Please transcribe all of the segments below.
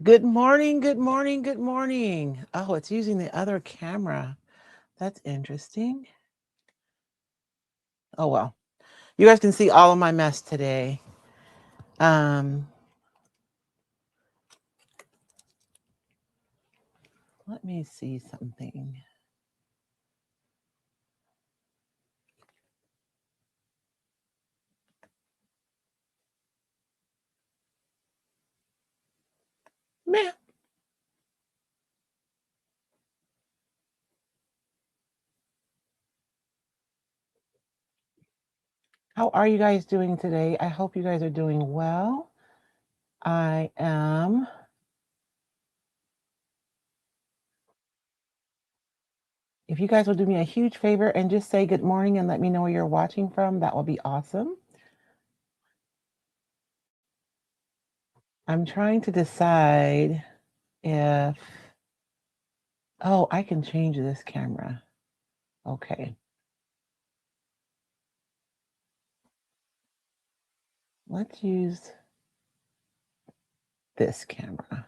Good morning, good morning, good morning. Oh, it's using the other camera. That's interesting. Oh, well. You guys can see all of my mess today. Um, Let me see something. Meh. How are you guys doing today? I hope you guys are doing well. I am. If you guys will do me a huge favor and just say good morning and let me know where you're watching from, that will be awesome. I'm trying to decide if. Oh, I can change this camera. Okay. Let's use this camera.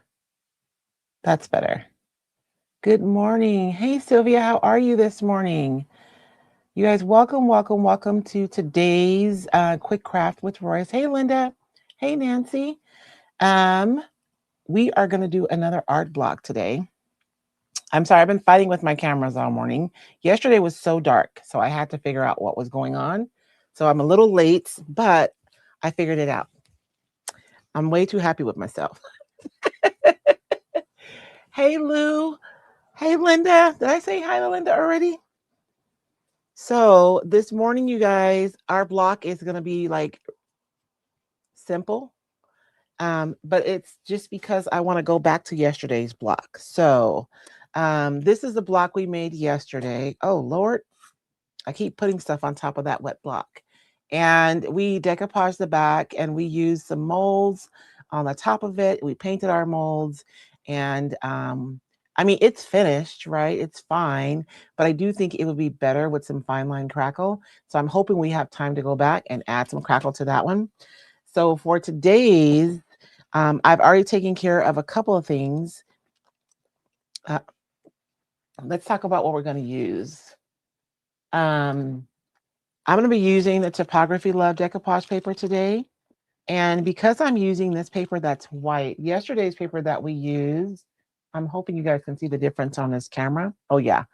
That's better. Good morning. Hey, Sylvia, how are you this morning? You guys, welcome, welcome, welcome to today's Quick Craft with Royce. Hey, Linda. Hey, Nancy. Um, we are going to do another art block today. I'm sorry, I've been fighting with my cameras all morning. Yesterday was so dark, so I had to figure out what was going on. So I'm a little late, but I figured it out. I'm way too happy with myself. Hey, Lou. Hey, Linda. Did I say hi to Linda already? So this morning, you guys, our block is going to be like simple. But it's just because I want to go back to yesterday's block. So this is the block we made yesterday. Oh, Lord. I keep putting stuff on top of that wet block. And we decoupaged the back and we used some molds on the top of it. We painted our molds. And I mean, it's finished, right? It's fine. But I do think it would be better with some fine line crackle. So I'm hoping we have time to go back and add some crackle to that one. So for today's, I've already taken care of a couple of things. Uh, let's talk about what we're going to use. Um, I'm going to be using the Typography Love decoupage paper today. And because I'm using this paper that's white, yesterday's paper that we used, I'm hoping you guys can see the difference on this camera. Oh, yeah.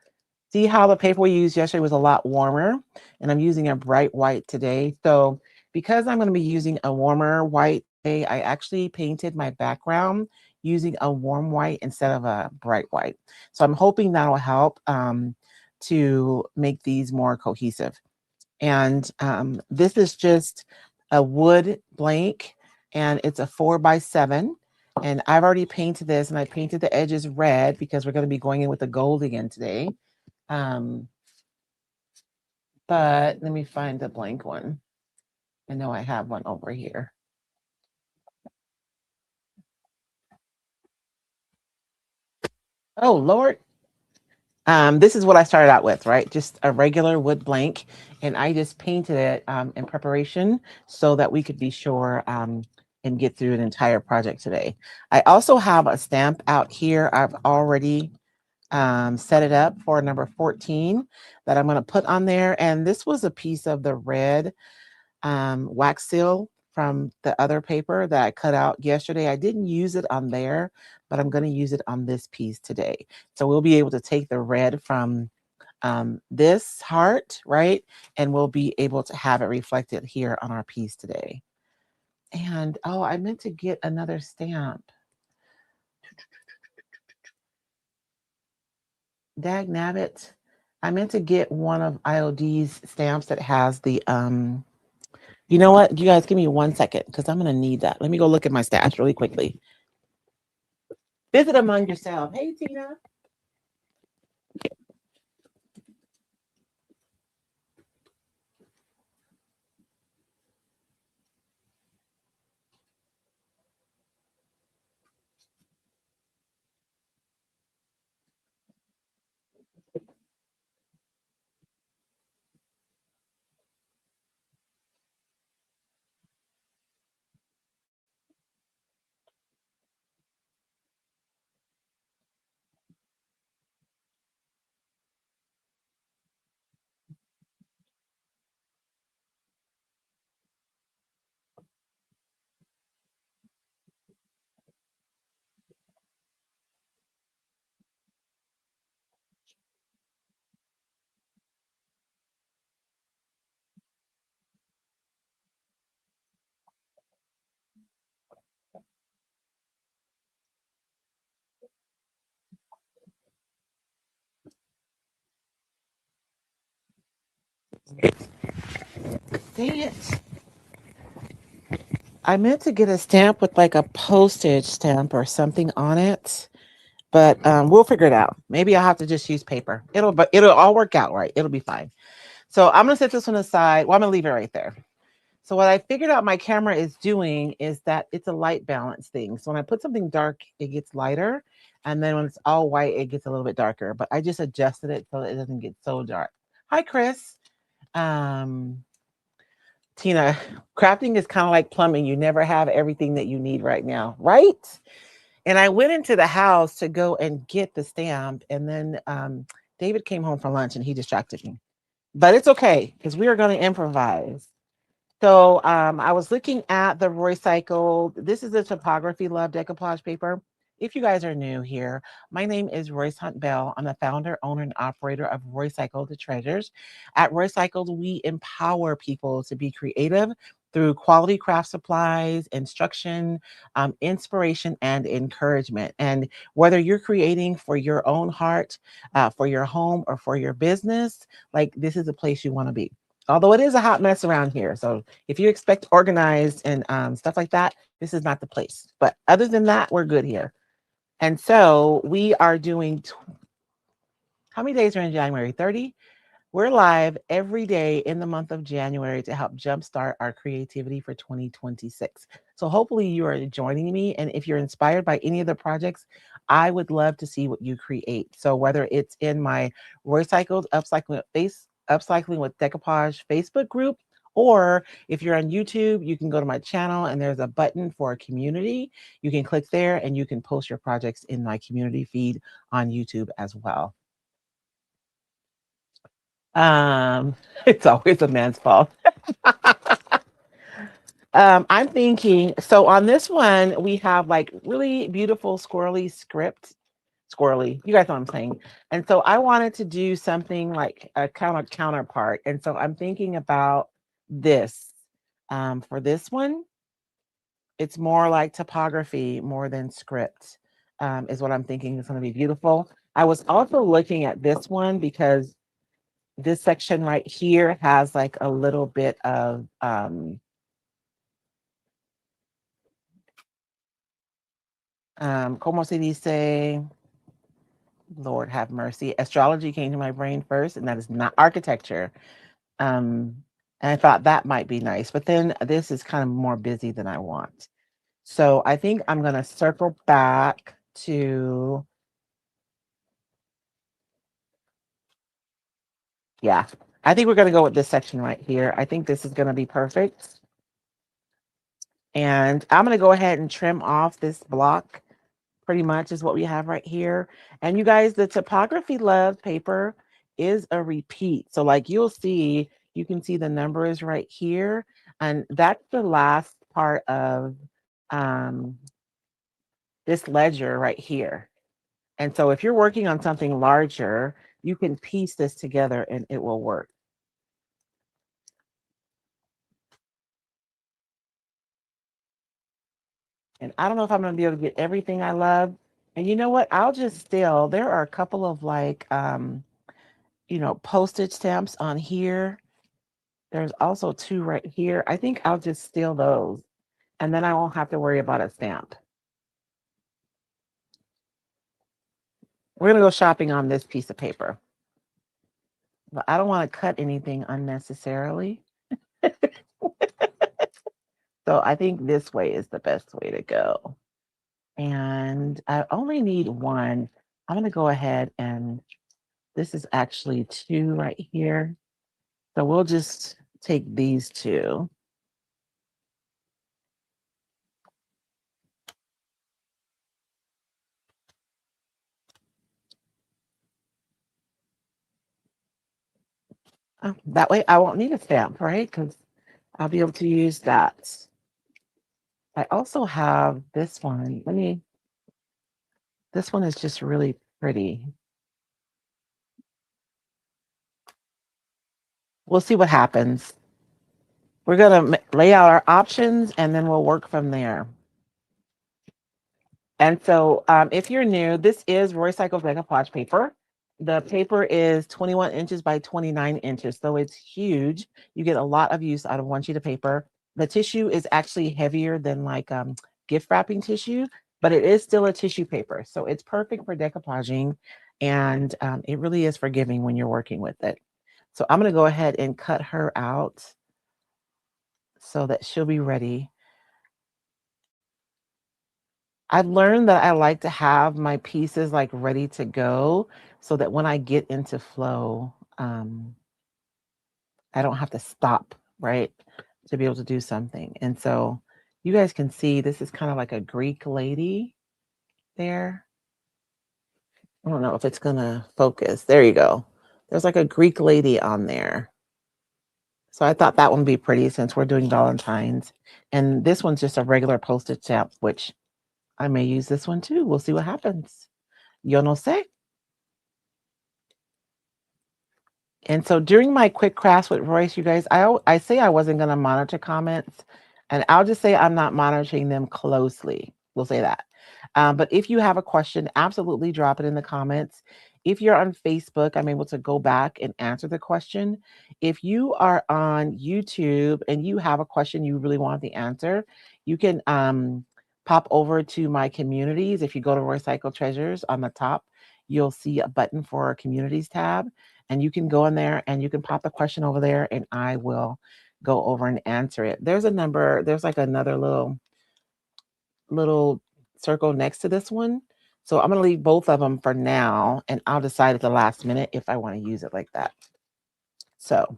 See how the paper we used yesterday was a lot warmer, and I'm using a bright white today. So because I'm going to be using a warmer white today, I actually painted my background using a warm white instead of a bright white. So I'm hoping that'll help to make these more cohesive. And this is just a wood blank, and it's a 4x7. And I've already painted this, and I painted the edges red because we're going to be going in with the gold again today. Um, but let me find the blank one. I know I have one over here. Oh, Lord. This is what I started out with, right? Just a regular wood blank. And I just painted it in preparation so that we could be sure and get through an entire project today. I also have a stamp out here. I've already set it up for number 14 that I'm going to put on there. And this was a piece of the red wax seal from the other paper that I cut out yesterday. I didn't use it on there, but I'm going to use it on this piece today. So we'll be able to take the red from this heart, right? And we'll be able to have it reflected here on our piece today. And oh, I meant to get another stamp. Dag nabbit. I meant to get one of IOD's stamps that has the you know what? You guys give me 1 second because I'm gonna need that. Let me go look at my stash really quickly. Visit among yourself. Hey, Tina. Dang it. I meant to get a stamp with like a postage stamp or something on it, but we'll figure it out. Maybe I'll have to just use paper. But it'll all work out right. It'll be fine. So I'm gonna set this one aside. Well, I'm gonna leave it right there. So what I figured out my camera is doing is that it's a light balance thing. So when I put something dark, it gets lighter, and then when it's all white, it gets a little bit darker. But I just adjusted it so it doesn't get so dark. Hi, Chris. Um, Tina, crafting is kind of like plumbing. You never have everything that you need right now, right? And I went into the house to go and get the stamp, and then David came home for lunch and he distracted me. But it's okay because we are going to improvise. So I was looking at the Royce Cycle. This is a Topography Love decoupage paper. If you guys are new here, my name is Royce Hunt Bell. I'm the founder, owner, and operator of Royce Cycle to Treasures. At Royce Cycles, we empower people to be creative through quality craft supplies, instruction, inspiration, and encouragement. And whether you're creating for your own heart, for your home, or for your business, like this is a place you want to be. Although it is a hot mess around here. So if you expect organized and stuff like that, this is not the place. But other than that, we're good here. And so we are doing, how many days are in January? 30? We're live every day in the month of January to help jumpstart our creativity for 2026. So hopefully you are joining me. And if you're inspired by any of the projects, I would love to see what you create. So whether it's in my Recycled Upcycling with Decoupage Facebook group, or if you're on YouTube, you can go to my channel and there's a button for a community. You can click there and you can post your projects in my community feed on YouTube as well. It's always a man's fault. I'm thinking, so on this one, we have like really beautiful squirrely script. Squirrely, you guys know what I'm saying. And so I wanted to do something like a counterpart. And so I'm thinking about this. For this one, it's more like topography more than script, is what I'm thinking is going to be beautiful. I was also looking at this one because this section right here has like a little bit of como se dice, Lord have mercy, astrology came to my brain first, and that is not architecture. And I thought that might be nice, but then this is kind of more busy than I want. So I think I'm going to circle back to, yeah, I think we're going to go with this section right here. I think this is going to be perfect. And I'm going to go ahead and trim off this block. Pretty much is what we have right here. And you guys, the Topography Love paper is a repeat. So like you'll see, you can see the numbers right here. And that's the last part of um, this ledger right here. And so if you're working on something larger, you can piece this together and it will work. And I don't know if I'm going to be able to get everything I love. And you know what? I'll just still, there are a couple of like, postage stamps on here. There's also two right here. I think I'll just steal those and then I won't have to worry about a stamp. We're going to go shopping on this piece of paper. But I don't want to cut anything unnecessarily. So I think this way is the best way to go. And I only need one. I'm going to go ahead and this is actually two right here. So we'll just take these two. That way I won't need a stamp, right? Because I'll be able to use that. I also have this one. This one is just really pretty. We'll see what happens. We're going to lay out our options and then we'll work from there. And so if you're new, this is Royce Cycles Decoupage paper. The paper is 21 inches by 29 inches, so it's huge. You get a lot of use out of one sheet of paper. The tissue is actually heavier than like gift wrapping tissue, but it is still a tissue paper. So it's perfect for decoupaging, and it really is forgiving when you're working with it. So I'm going to go ahead and cut her out so that she'll be ready. I've learned that I like to have my pieces like ready to go so that when I get into flow, I don't have to stop, right, to be able to do something. And so you guys can see this is kind of like a Greek lady there. I don't know if it's going to focus. There you go. There's like a Greek lady on there. So I thought that one would be pretty since we're doing Valentine's. And this one's just a regular postage stamp, which I may use this one too. We'll see what happens. Yo no sé. And so during my quick crafts with Royce, you guys, I say I wasn't going to monitor comments, and I'll just say I'm not monitoring them closely. We'll say that. But if you have a question, absolutely drop it in the comments. If you're on Facebook, I'm able to go back and answer the question. If you are on YouTube and you have a question you really want the answer, you can pop over to my communities. If you go to Recycle Treasures on the top, you'll see a button for a communities tab, and you can go in there and you can pop the question over there and I will go over and answer it. There's a number, there's like another little circle next to this one. So I'm going to leave both of them for now, and I'll decide at the last minute if I want to use it like that. So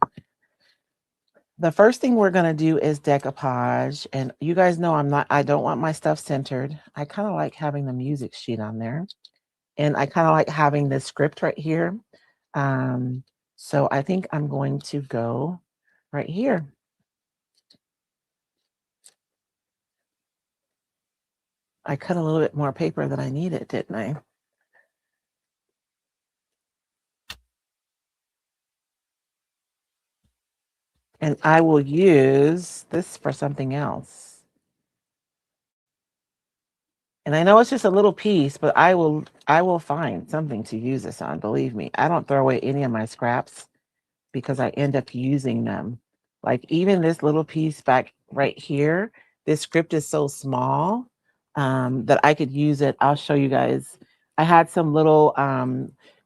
the first thing we're going to do is decoupage, and you guys know I don't want my stuff centered. I kind of like having the music sheet on there, and I kind of like having this script right here. So I think I'm going to go right here. I cut a little bit more paper than I needed, didn't I? And I will use this for something else. And I know it's just a little piece, but I will find something to use this on. Believe me, I don't throw away any of my scraps because I end up using them. Like even this little piece back right here, this script is so small that I could use it. I'll show you guys. I had some little,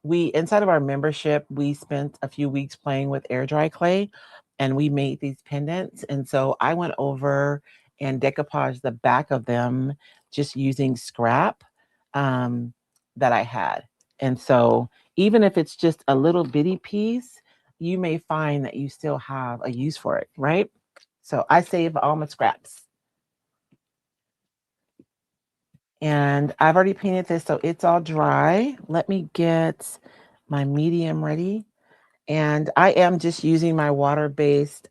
we inside of our membership, we spent a few weeks playing with air dry clay and we made these pendants. And so I went over and decoupaged the back of them just using scrap that I had. And so even if it's just a little bitty piece, you may find that you still have a use for it, right? So I save all my scraps. And I've already painted this, so it's all dry. Let me get my medium ready. And I am just using my water-based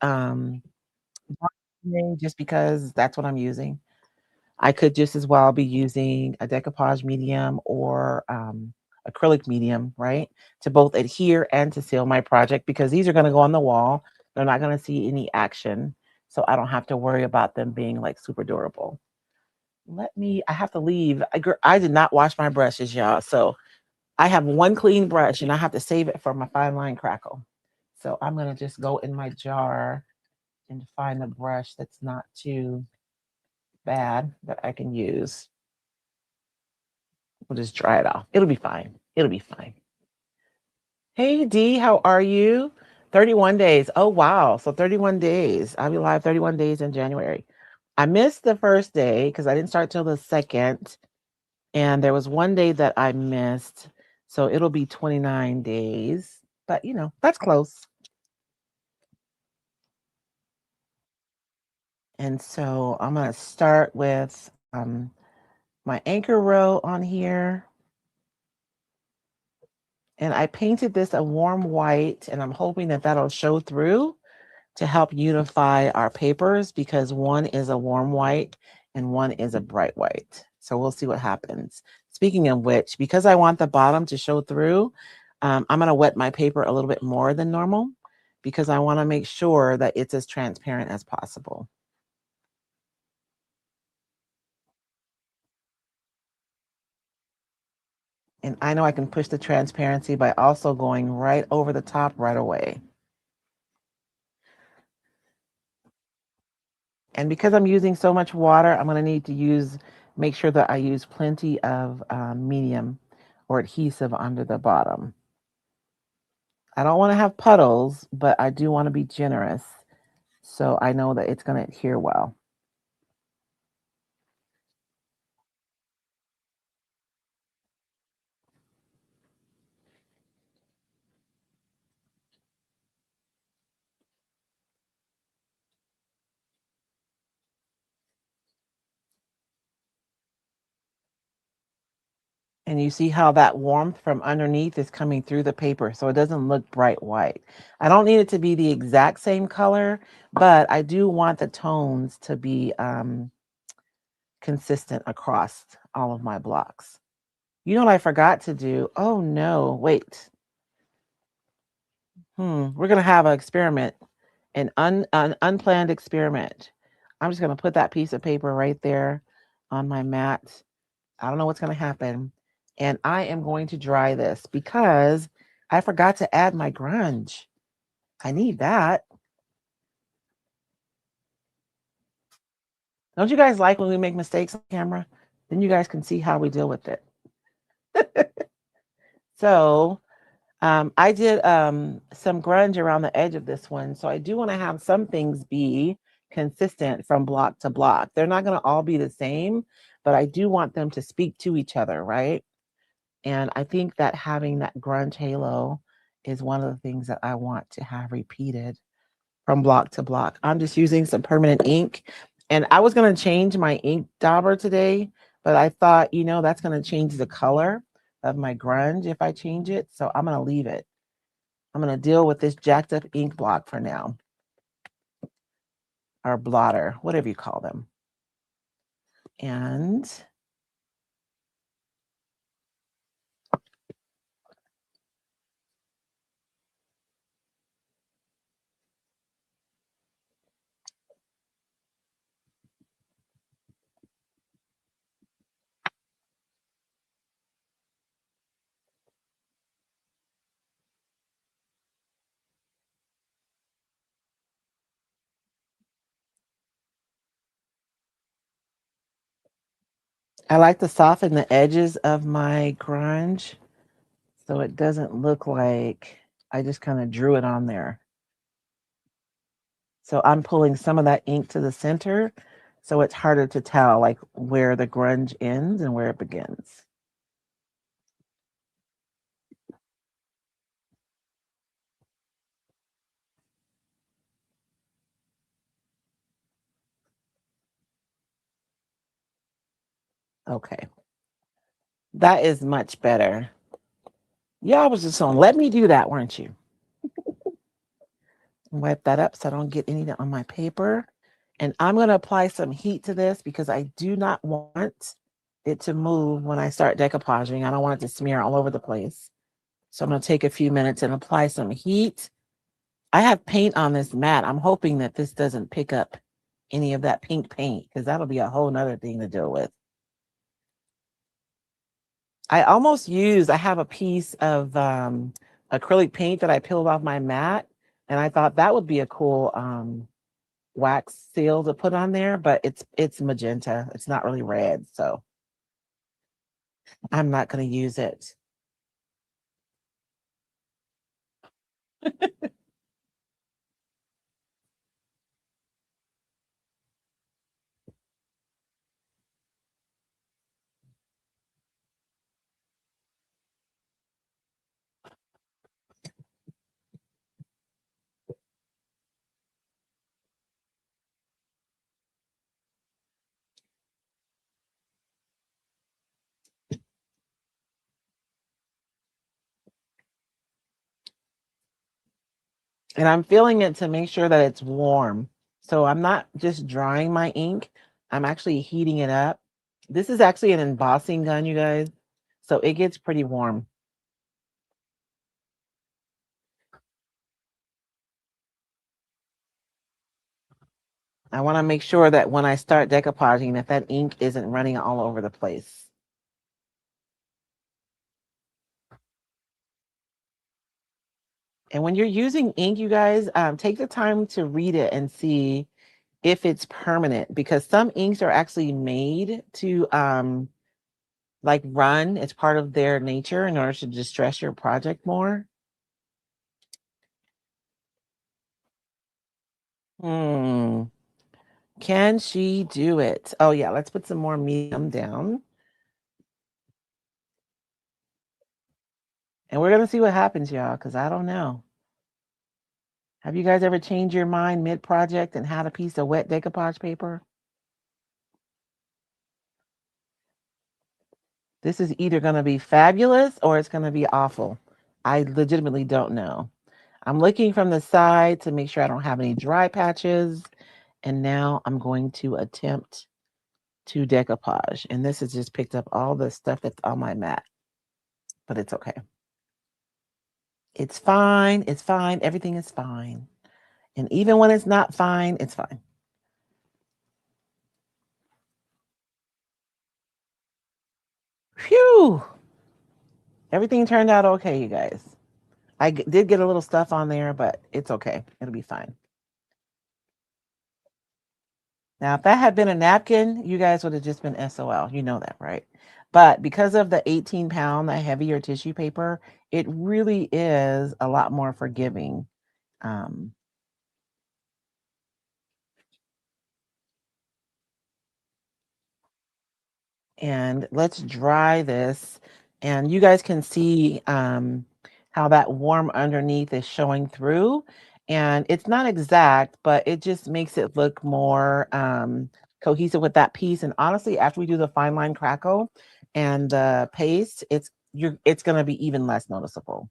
just because that's what I'm using. I could just as well be using a decoupage medium or acrylic medium, right? To both adhere and to seal my project because these are going to go on the wall. They're not going to see any action. So I don't have to worry about them being like super durable. I have to leave. I did not wash my brushes, y'all. So I have one clean brush and I have to save it for my fine line crackle. So I'm going to just go in my jar and find a brush that's not too bad that I can use. We'll just dry it off. It'll be fine. It'll be fine. Hey, D, how are you? 31 days. Oh, wow. So 31 days. I'll be live 31 days in January. I missed the first day because I didn't start till the second. And there was one day that I missed. So it'll be 29 days. But, that's close. And so I'm going to start with my anchor row on here. And I painted this a warm white, and I'm hoping that that'll show through to help unify our papers because one is a warm white and one is a bright white. So we'll see what happens. Speaking of which, because I want the bottom to show through, I'm going to wet my paper a little bit more than normal because I want to make sure that it's as transparent as possible. And I know I can push the transparency by also going right over the top right away. And because I'm using so much water, I'm going to need to make sure that I use plenty of medium or adhesive under the bottom. I don't want to have puddles, but I do want to be generous. So I know that it's going to adhere well. And you see how that warmth from underneath is coming through the paper, so it doesn't look bright white. I don't need it to be the exact same color, but I do want the tones to be consistent across all of my blocks. You know what I forgot to do? Oh no, wait. We're gonna have an experiment, an unplanned experiment. I'm just gonna put that piece of paper right there on my mat. I don't know what's gonna happen. And I am going to dry this because I forgot to add my grunge. I need that. Don't you guys like when we make mistakes on camera? Then you guys can see how we deal with it. So I did some grunge around the edge of this one. So I do want to have some things be consistent from block to block. They're not going to all be the same, but I do want them to speak to each other, right? And I think that having that grunge halo is one of the things that I want to have repeated from block to block. I'm just using some permanent ink. And I was going to change my ink dauber today, but I thought, that's going to change the color of my grunge if I change it. So I'm going to leave it. I'm going to deal with this jacked up ink block for now, or blotter, whatever you call them. And I like to soften the edges of my grunge so it doesn't look like I just kind of drew it on there. So I'm pulling some of that ink to the center so it's harder to tell like where the grunge ends and where it begins. Okay. That is much better. Y'all was just gonna let me do that, weren't you? Wipe that up so I don't get any on my paper. And I'm going to apply some heat to this because I do not want it to move when I start decoupaging. I don't want it to smear all over the place. So I'm going to take a few minutes and apply some heat. I have paint on this mat. I'm hoping that this doesn't pick up any of that pink paint because that'll be a whole nother thing to deal with. I have a piece of acrylic paint that I peeled off my mat, and I thought that would be a cool wax seal to put on there, but it's magenta. It's not really red, so I'm not going to use it. And I'm feeling it to make sure that it's warm. So I'm not just drying my ink, I'm actually heating it up. This is actually an embossing gun, you guys. So it gets pretty warm. I want to make sure that when I start decoupaging that ink isn't running all over the place. And when you're using ink, you guys, take the time to read it and see if it's permanent, because some inks are actually made to like run. It's part of their nature in order to distress your project more. Hmm. Can she do it? Oh yeah, let's put some more medium down. And we're gonna see what happens, y'all, because I don't know. Have you guys ever changed your mind mid-project and had a piece of wet decoupage paper? This is either gonna be fabulous or it's gonna be awful. I legitimately don't know. I'm looking from the side to make sure I don't have any dry patches. And now I'm going to attempt to decoupage. And this has just picked up all the stuff that's on my mat, but it's okay. It's fine. It's fine. Everything is fine. And even when it's not fine, it's fine. Phew. Everything turned out okay, you guys. Did get a little stuff on there, but it's okay. It'll be fine. Now, if that had been a napkin, you guys would have just been SOL. You know that, right? But because of the 18-pound, the heavier tissue paper, it really is a lot more forgiving. Um, and let's dry this. And you guys can see how that warm underneath is showing through. And it's not exact, but it just makes it look more cohesive with that piece. And honestly, after we do the fine line crackle and the paste, it's going to be even less noticeable.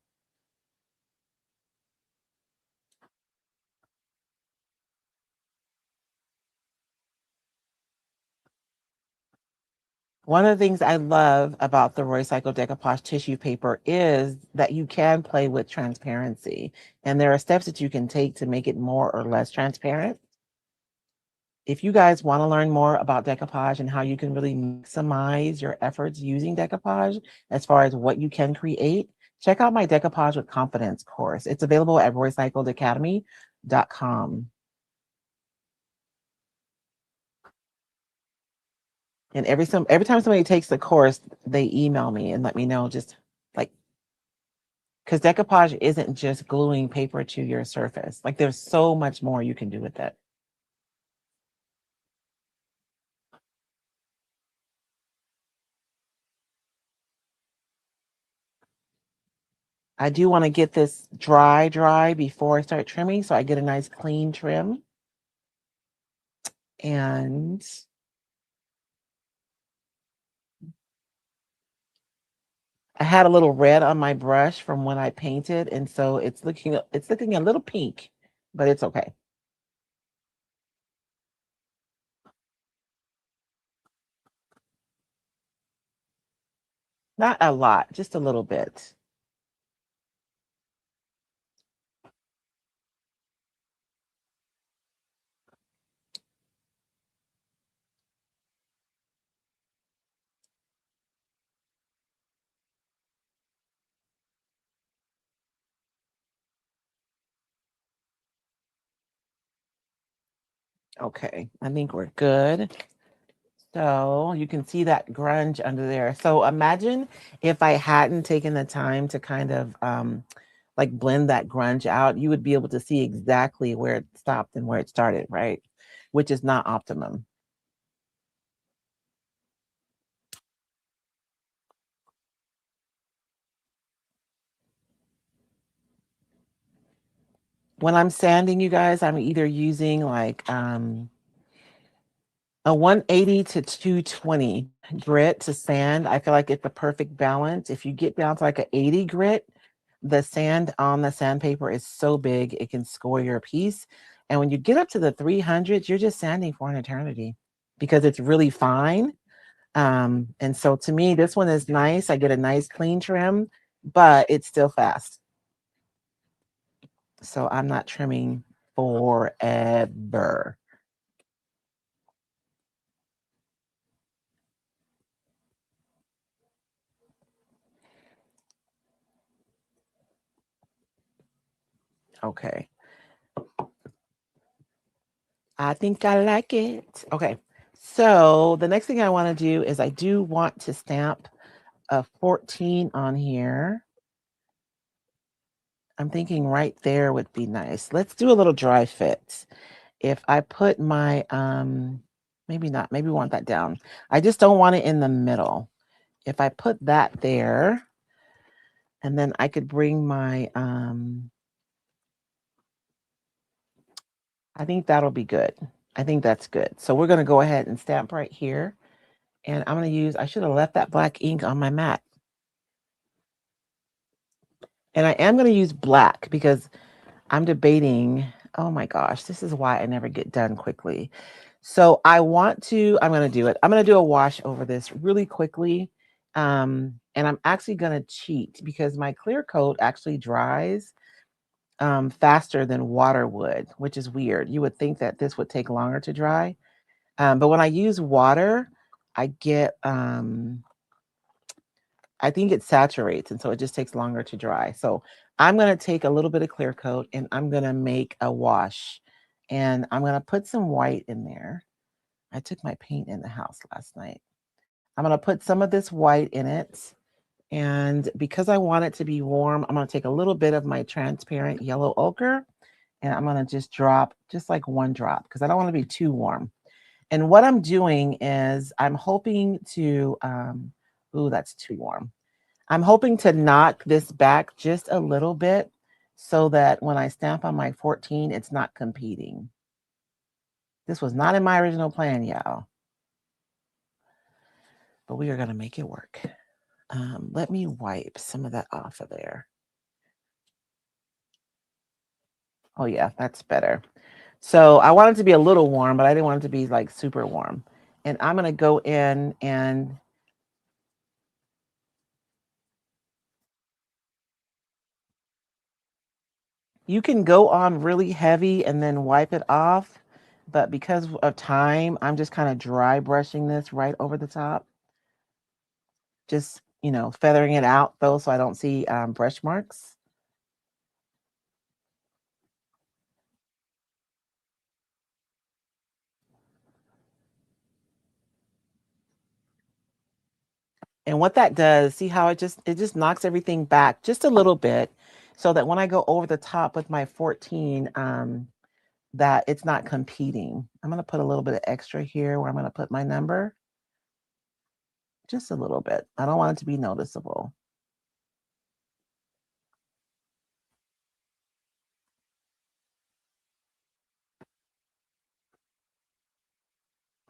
One of the things I love about the Royce Cycle Decoupage tissue paper is that you can play with transparency. And there are steps that you can take to make it more or less transparent. If you guys want to learn more about decoupage and how you can really maximize your efforts using decoupage as far as what you can create, check out my Decoupage with Confidence course. It's available at roycycledacademy.com. And every time somebody takes the course, they email me and let me know, just like, because decoupage isn't just gluing paper to your surface. Like, there's so much more you can do with it. I do want to get this dry before I start trimming, so I get a nice clean trim. And I had a little red on my brush from when I painted, and so it's looking a little pink, but it's okay. Not a lot, just a little bit. Okay, I think we're good. So you can see that grunge under there. So imagine if I hadn't taken the time to kind of like blend that grunge out, you would be able to see exactly where it stopped and where it started, right? Which is not optimum. When I'm sanding, you guys, I'm either using like a 180 to 220 grit to sand. I feel like it's the perfect balance. If you get down to like an 80 grit, the sand on the sandpaper is so big it can score your piece. And when you get up to the 300s, you're just sanding for an eternity because it's really fine. And so to me, this one is nice. I get a nice clean trim, but it's still fast. So I'm not trimming forever. Okay. I think I like it. Okay. So the next thing I want to do is I do want to stamp a 14 on here. I'm thinking right there would be nice. Let's do a little dry fit. If I put my, maybe not, maybe we want that down. I just don't want it in the middle. If I put that there, and then I could bring my, I think that'll be good. I think that's good. So we're going to go ahead and stamp right here. And I'm going to use, I should have left that black ink on my mat. And I am going to use black because I'm debating, oh my gosh, this is why I never get done quickly. So I'm going to do it. I'm going to do a wash over this really quickly. And I'm actually going to cheat because my clear coat actually dries faster than water would, which is weird. You would think that this would take longer to dry. But when I use water, I get, I think it saturates, and so it just takes longer to dry. So I'm going to take a little bit of clear coat and I'm going to make a wash. And I'm going to put some white in there. I took my paint in the house last night. I'm going to put some of this white in it. And because I want it to be warm, I'm going to take a little bit of my transparent yellow ochre and I'm going to just drop just like one drop because I don't want to be too warm. And what I'm doing is I'm hoping to, ooh, that's too warm. I'm hoping to knock this back just a little bit so that when I stamp on my 14, it's not competing. This was not in my original plan, y'all. But we are going to make it work. Let me wipe some of that off of there. Oh, yeah, that's better. So I want it to be a little warm, but I didn't want it to be like super warm. And I'm going to go in and you can go on really heavy and then wipe it off. But because of time, I'm just kind of dry brushing this right over the top. Just, feathering it out though, so I don't see brush marks. And what that does, see how it just knocks everything back just a little bit so that when I go over the top with my 14, that it's not competing. I'm going to put a little bit of extra here where I'm going to put my number. Just a little bit. I don't want it to be noticeable.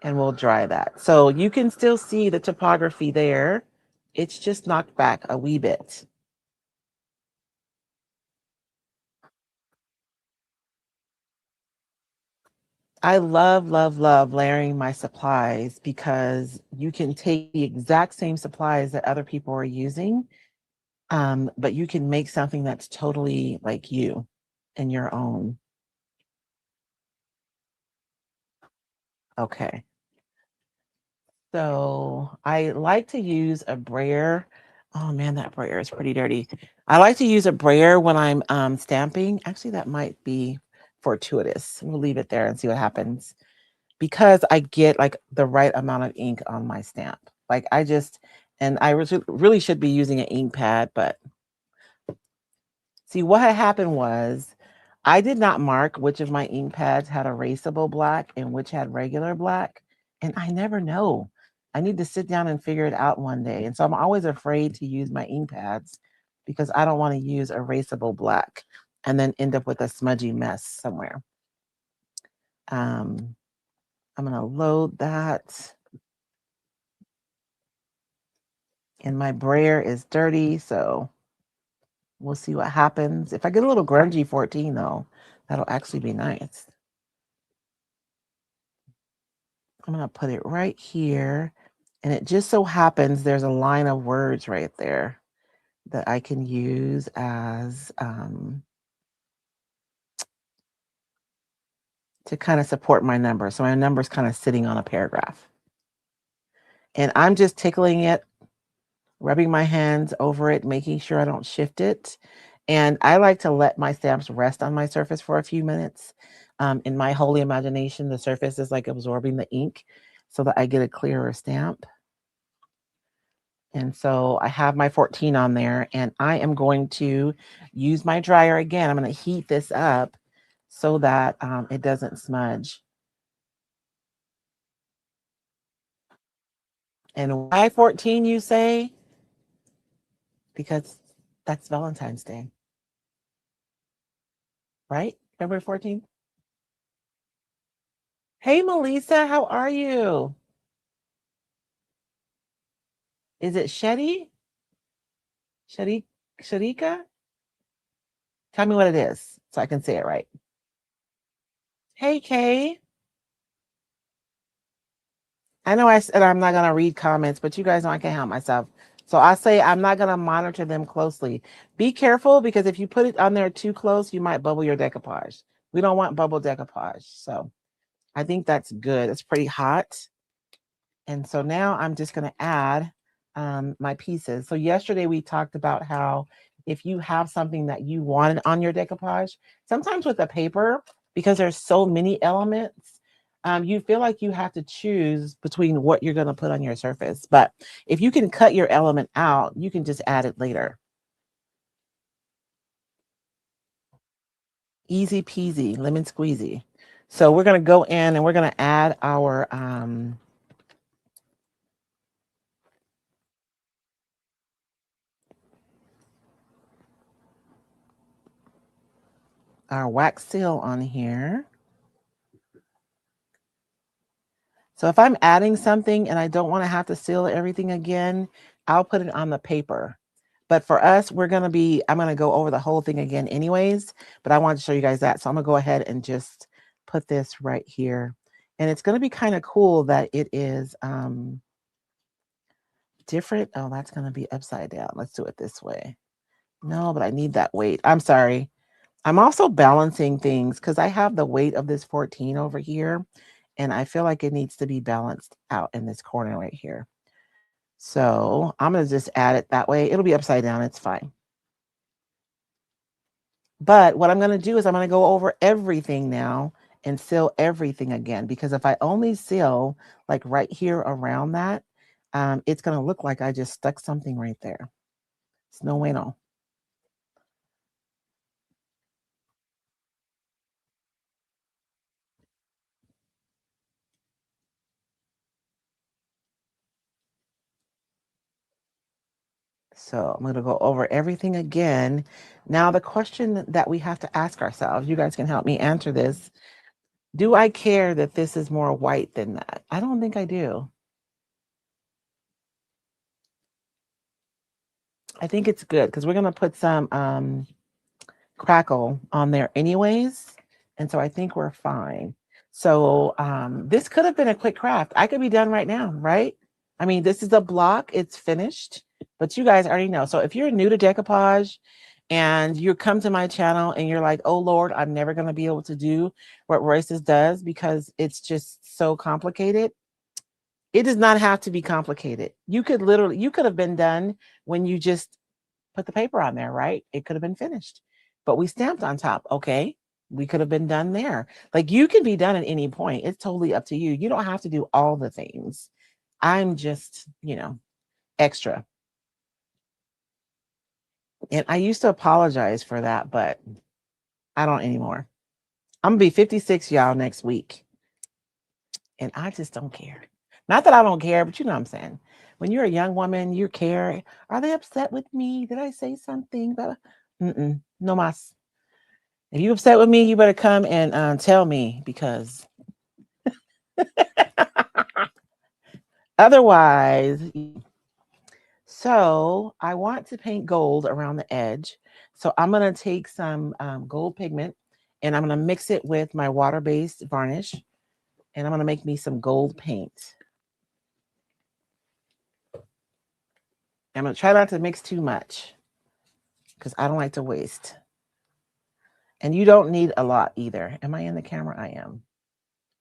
And we'll dry that. So you can still see the topography there. It's just knocked back a wee bit. I love, love, love layering my supplies because you can take the exact same supplies that other people are using, but you can make something that's totally like you and your own. Okay. So I like to use a brayer. Oh man, that brayer is pretty dirty. I like to use a brayer when I'm stamping. Actually, that might be fortuitous. We'll leave it there and see what happens because I get like the right amount of ink on my stamp. Like and I really should be using an ink pad, but see what had happened was I did not mark which of my ink pads had erasable black and which had regular black. And I never know. I need to sit down and figure it out one day. And so I'm always afraid to use my ink pads because I don't want to use erasable black and then end up with a smudgy mess somewhere. Um, I'm going to load that. And my brayer is dirty, so we'll see what happens. If I get a little grungy 14, though, that'll actually be nice. I'm going to put it right here. And it just so happens there's a line of words right there that I can use as to kind of support my number. So my number is kind of sitting on a paragraph. And I'm just tickling it, rubbing my hands over it, making sure I don't shift it. And I like to let my stamps rest on my surface for a few minutes. In my holy imagination, the surface is like absorbing the ink so that I get a clearer stamp. And so I have my 14 on there, and I am going to use my dryer again. I'm going to heat this up so that it doesn't smudge. And why 14, you say? Because that's Valentine's Day, right? February 14th. Hey, Melissa, how are you? Is it Shetty? Shetty? Sharika? Tell me what it is so I can say it right. Hey, Kay. I know I said I'm not going to read comments, but you guys know I can't help myself. So I say I'm not going to monitor them closely. Be careful because if you put it on there too close, you might bubble your decoupage. We don't want bubble decoupage. So I think that's good. It's pretty hot. And so now I'm just going to add my pieces. So yesterday we talked about how if you have something that you wanted on your decoupage, sometimes with the paper, because there's so many elements, you feel like you have to choose between what you're going to put on your surface. But if you can cut your element out, you can just add it later. Easy peasy, lemon squeezy. So we're going to go in and we're going to add our wax seal on here. So if I'm adding something and I don't want to have to seal everything again, I'll put it on the paper. But for us, I'm going to go over the whole thing again anyways, but I wanted to show you guys that. So I'm going to go ahead and just put this right here. And it's going to be kind of cool that it is different. Oh, that's going to be upside down. Let's do it this way. No, but I need that weight. I'm sorry. I'm also balancing things because I have the weight of this 14 over here. And I feel like it needs to be balanced out in this corner right here. So I'm going to just add it that way. It'll be upside down. It's fine. But what I'm going to do is I'm going to go over everything now and seal everything again. Because if I only seal like right here around that, it's going to look like I just stuck something right there. It's no way, no. So I'm going to go over everything again. Now, the question that we have to ask ourselves, you guys can help me answer this. Do I care that this is more white than that? I don't think I do. I think it's good because we're going to put some crackle on there anyways. And so I think we're fine. So this could have been a quick craft. I could be done right now, right? I mean, this is a block. It's finished. But you guys already know. So if you're new to decoupage and you come to my channel and you're like, oh, Lord, I'm never going to be able to do what Royce's does because it's just so complicated. It does not have to be complicated. You could have been done when you just put the paper on there, right? It could have been finished, but we stamped on top. Okay. We could have been done there. Like you can be done at any point. It's totally up to you. You don't have to do all the things. I'm just, extra. And I used to apologize for that, but I don't anymore. I'm gonna be 56, y'all, next week. And I just don't care. Not that I don't care, but you know what I'm saying. When you're a young woman, you care. Are they upset with me? Did I say something? No mas. If you upset with me, you better come and tell me because otherwise. So I want to paint gold around the edge. So I'm going to take some gold pigment and I'm going to mix it with my water-based varnish. And I'm going to make me some gold paint. I'm going to try not to mix too much because I don't like to waste. And you don't need a lot either. Am I in the camera? I am.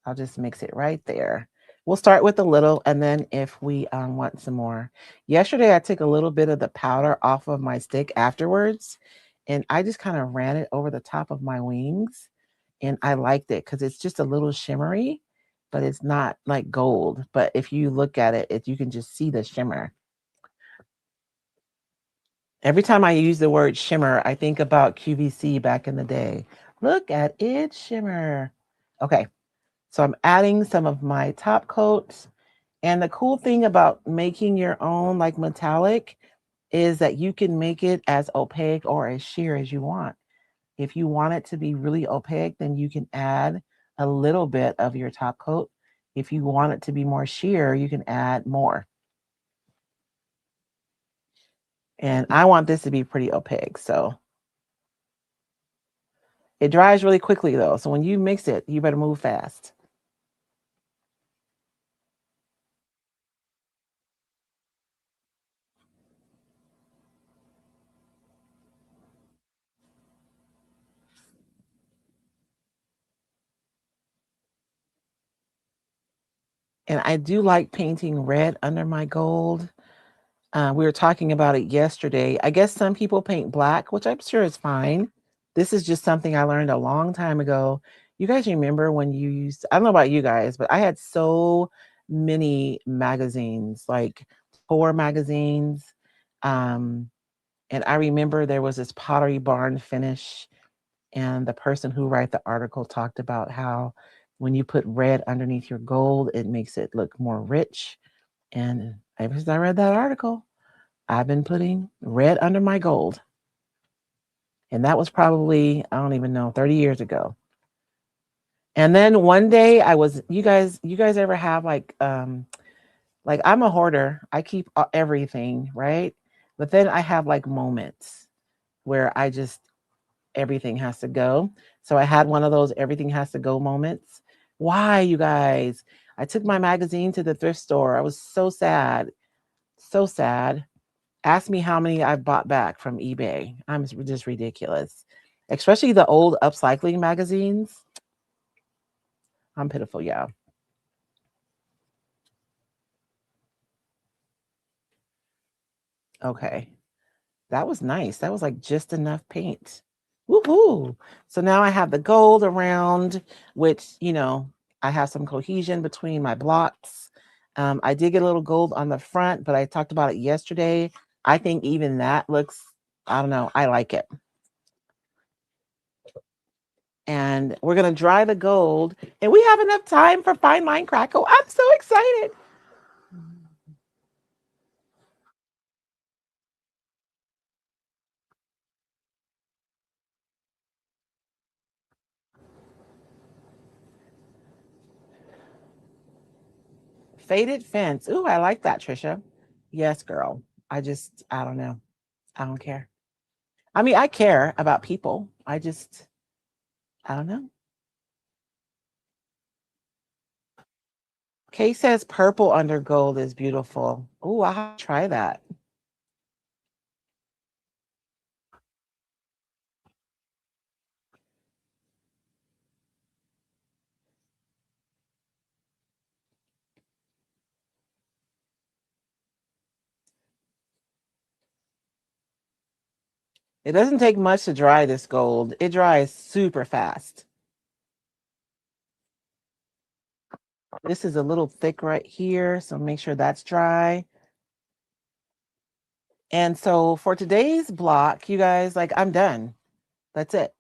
I'll just mix it right there. We'll start with a little, and then if we want some more. Yesterday, I took a little bit of the powder off of my stick afterwards, And I just kind of ran it over the top of my wings. And I liked it because it's just a little shimmery, but it's not like gold. But if you look at it, you can just see the shimmer. Every time I use the word shimmer, I think about QVC back in the day. Look at it shimmer. Okay, so I'm adding some of my top coats. And the cool thing about making your own like metallic is that you can make it as opaque or as sheer as you want. If you want it to be really opaque, then you can add a little bit of your top coat. If you want it to be more sheer, you can add more. And I want this to be pretty opaque, so it dries really quickly though. So when you mix it, you better move fast. And I do like painting red under my gold. We were talking about it yesterday. I guess some people paint black, which I'm sure is fine. This is just something I learned a long time ago. You guys remember when you used, I don't know about you guys, but I had so many magazines, like 4 magazines. Um, and I remember there was this Pottery Barn finish, and the person who wrote the article talked about how when you put red underneath your gold, it makes it look more rich. And ever since I read that article, I've been putting red under my gold. And that was probably, I don't even know, 30 years ago. And then one day I was, you guys ever have like I'm a hoarder. I keep everything, right? But then I have like moments where I just, everything has to go. So I had one of those everything has to go moments. Why, you guys? I took my magazine to the thrift store. I was so sad. So sad. Ask me how many I bought back from eBay. I'm just ridiculous. Especially the old upcycling magazines. I'm pitiful, yeah. Okay. That was nice. That was like just enough paint. Woohoo. So now I have the gold around, which, I have some cohesion between my blocks. I did get a little gold on the front, but I talked about it yesterday. I think even that looks, I don't know, I like it. And we're going to dry the gold. And we have enough time for fine line crackle. I'm so excited. Faded fence. Ooh, I like that, Trisha. Yes, girl. I don't know. I don't care. I mean, I care about people. I don't know. Kay says purple under gold is beautiful. Ooh, I'll have to try that. It doesn't take much to dry this gold. It dries super fast. This is a little thick right here, so make sure that's dry. And so for today's block, you guys, like I'm done. That's it.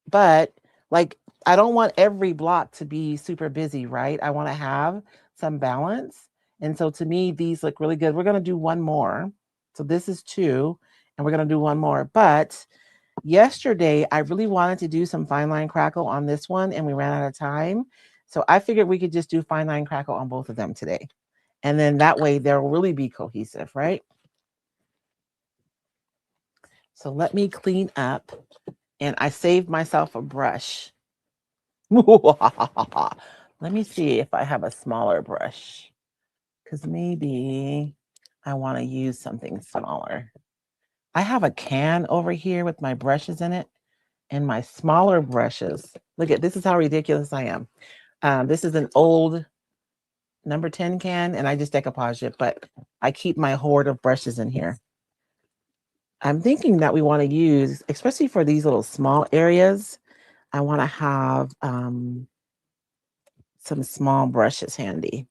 But like I don't want every block to be super busy, right? I want to have some balance. And so to me, these look really good. We're going to do one more. So this is 2, and we're going to do one more. But yesterday, I really wanted to do some fine line crackle on this one, and we ran out of time. So I figured we could just do fine line crackle on both of them today. And then that way they'll really be cohesive, right? So let me clean up. And I saved myself a brush. Let me see if I have a smaller brush, because maybe I want to use something smaller. I have a can over here with my brushes in it and my smaller brushes. Look at this is how ridiculous I am. This is an old number 10 can, and I just decoupaged it, but I keep my hoard of brushes in here. I'm thinking that we want to use, especially for these little small areas, I want to have some small brushes handy.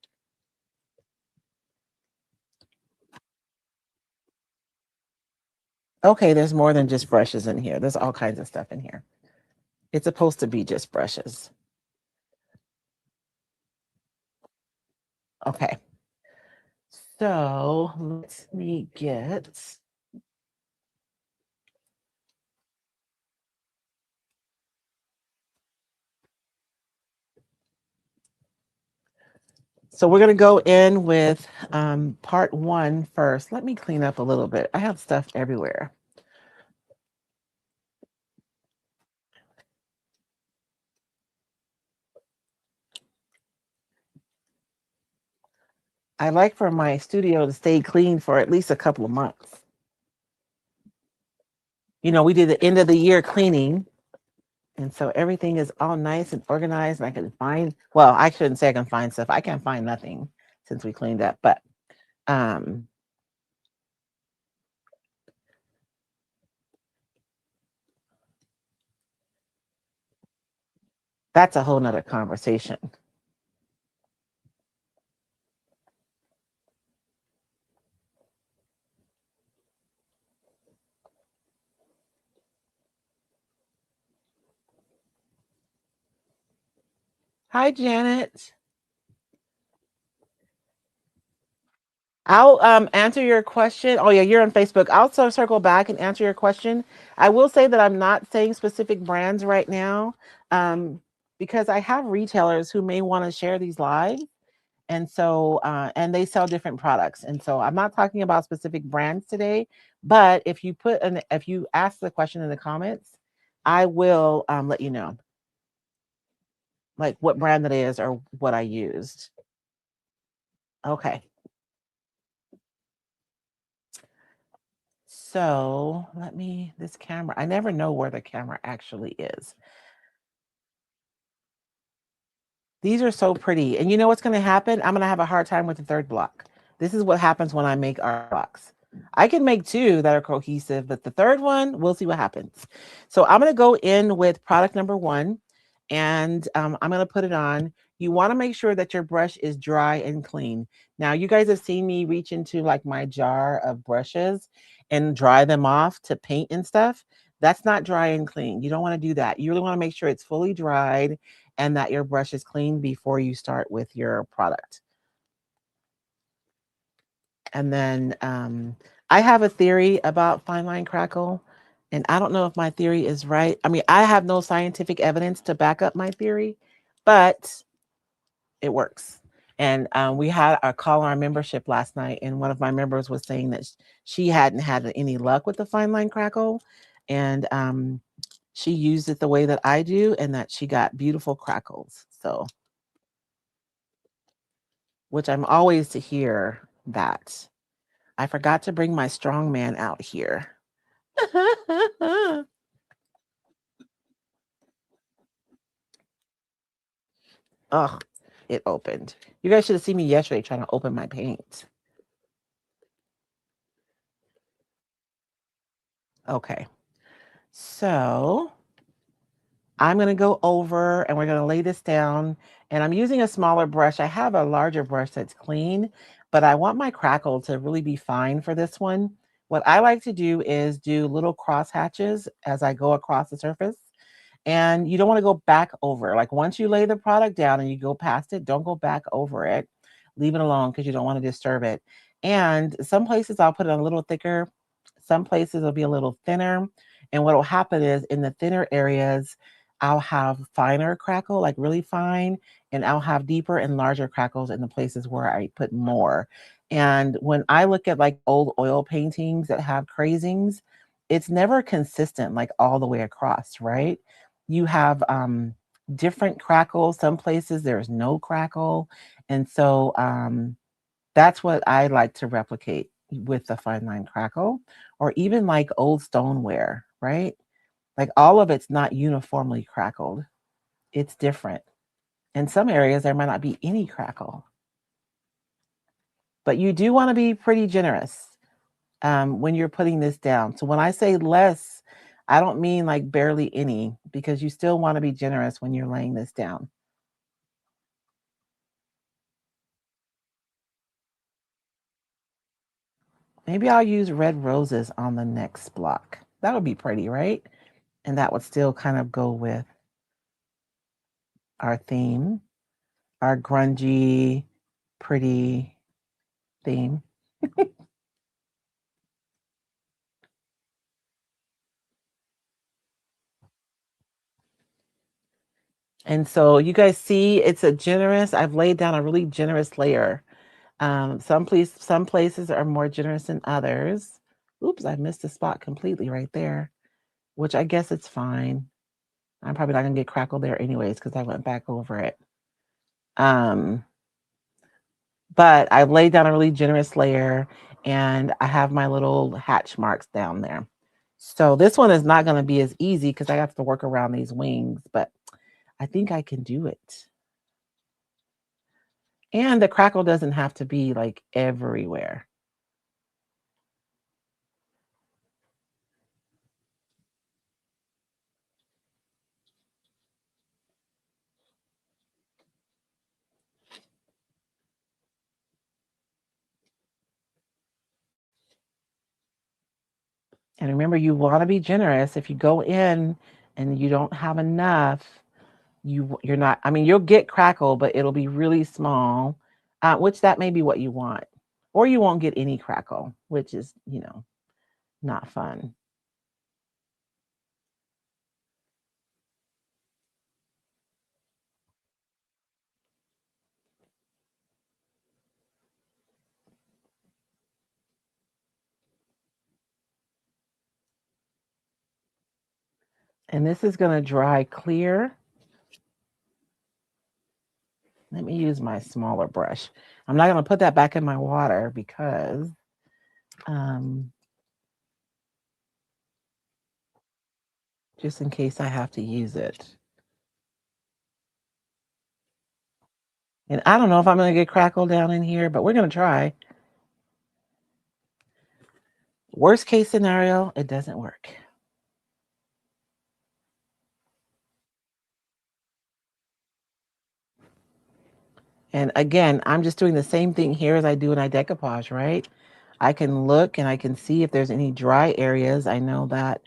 Okay, there's more than just brushes in here. There's all kinds of stuff in here. It's supposed to be just brushes. Okay. So let me get. So we're going to go in with part one first. Let me clean up a little bit. I have stuff everywhere. I like for my studio to stay clean for at least a couple of months. You know, we did the end of the year cleaning. And so everything is all nice and organized. And I can find, well, I shouldn't say I can find stuff. I can't find nothing since we cleaned up. But um, that's a whole nother conversation. Hi, Janet. I'll answer your question. Oh yeah, you're on Facebook. I'll circle back and answer your question. I will say that I'm not saying specific brands right now, um, because I have retailers who may want to share these live, and so and they sell different products, and so I'm not talking about specific brands today. But if you ask the question in the comments, I will let you know like what brand it is or what I used. Okay. So let me, this camera, I never know where the camera actually is. These are so pretty. And you know what's going to happen? I'm going to have a hard time with the third block. This is what happens when I make art blocks. I can make two that are cohesive, but the third one, we'll see what happens. So I'm going to go in with product number one, and I'm going to put it on. You want to make sure that your brush is dry and clean. Now, you guys have seen me reach into like my jar of brushes and dry them off to paint and stuff. That's not dry and clean. You don't want to do that. You really want to make sure it's fully dried and that your brush is clean before you start with your product. And then I have a theory about fine line crackle, and I don't know if my theory is right. I mean, I have no scientific evidence to back up my theory, but it works. And we had a call on our membership last night, and one of my members was saying that she hadn't had any luck with the fine line crackle, and she used it the way that I do, and that she got beautiful crackles. So, which I'm always to hear that. I forgot to bring my strong man out here. Oh, it opened. You guys should have seen me yesterday trying to open my paint. Okay. So I'm going to go over and we're going to lay this down. And I'm using a smaller brush. I have a larger brush that's clean, but I want my crackle to really be fine for this one. What I like to do is do little cross hatches as I go across the surface. And you don't want to go back over. Like once you lay the product down and you go past it, don't go back over it. Leave it alone because you don't want to disturb it. And some places I'll put it a little thicker. Some places it'll be a little thinner. And what will happen is in the thinner areas, I'll have finer crackle, like really fine, and I'll have deeper and larger crackles in the places where I put more. And when I look at like old oil paintings that have crazings, it's never consistent like all the way across, right? You have different crackles. Some places there's no crackle. And so that's what I like to replicate with the fine line crackle, or even like old stoneware, right? Like all of it's not uniformly crackled. It's different. In some areas, there might not be any crackle, but you do want to be pretty generous. when you're putting this down. So when I say less, I don't mean like barely any, because you still want to be generous when you're laying this down. Maybe I'll use red roses on the next block. That would be pretty, right? And that would still kind of go with our theme, our grungy, pretty theme. And so you guys see it's a generous, I've laid down a really generous layer. Some places are more generous than others. Oops, I missed a spot completely right there, which I guess it's fine. I'm probably not gonna get crackle there anyways because I went back over it. Um, but I laid down a really generous layer and I have my little hatch marks down there. So this one is not gonna be as easy because I have to work around these wings, but I think I can do it. And the crackle doesn't have to be like everywhere. And remember, you want to be generous. If you go in and you don't have enough, you're not. I mean, you'll get crackle, but it'll be really small, which that may be what you want, or you won't get any crackle, which is not fun. And this is going to dry clear. Let me use my smaller brush. I'm not going to put that back in my water because um, just in case I have to use it. And I don't know if I'm going to get crackle down in here, but we're going to try. Worst case scenario, it doesn't work. And again, I'm just doing the same thing here as I do in decoupage, right? I can look and I can see if there's any dry areas. I know that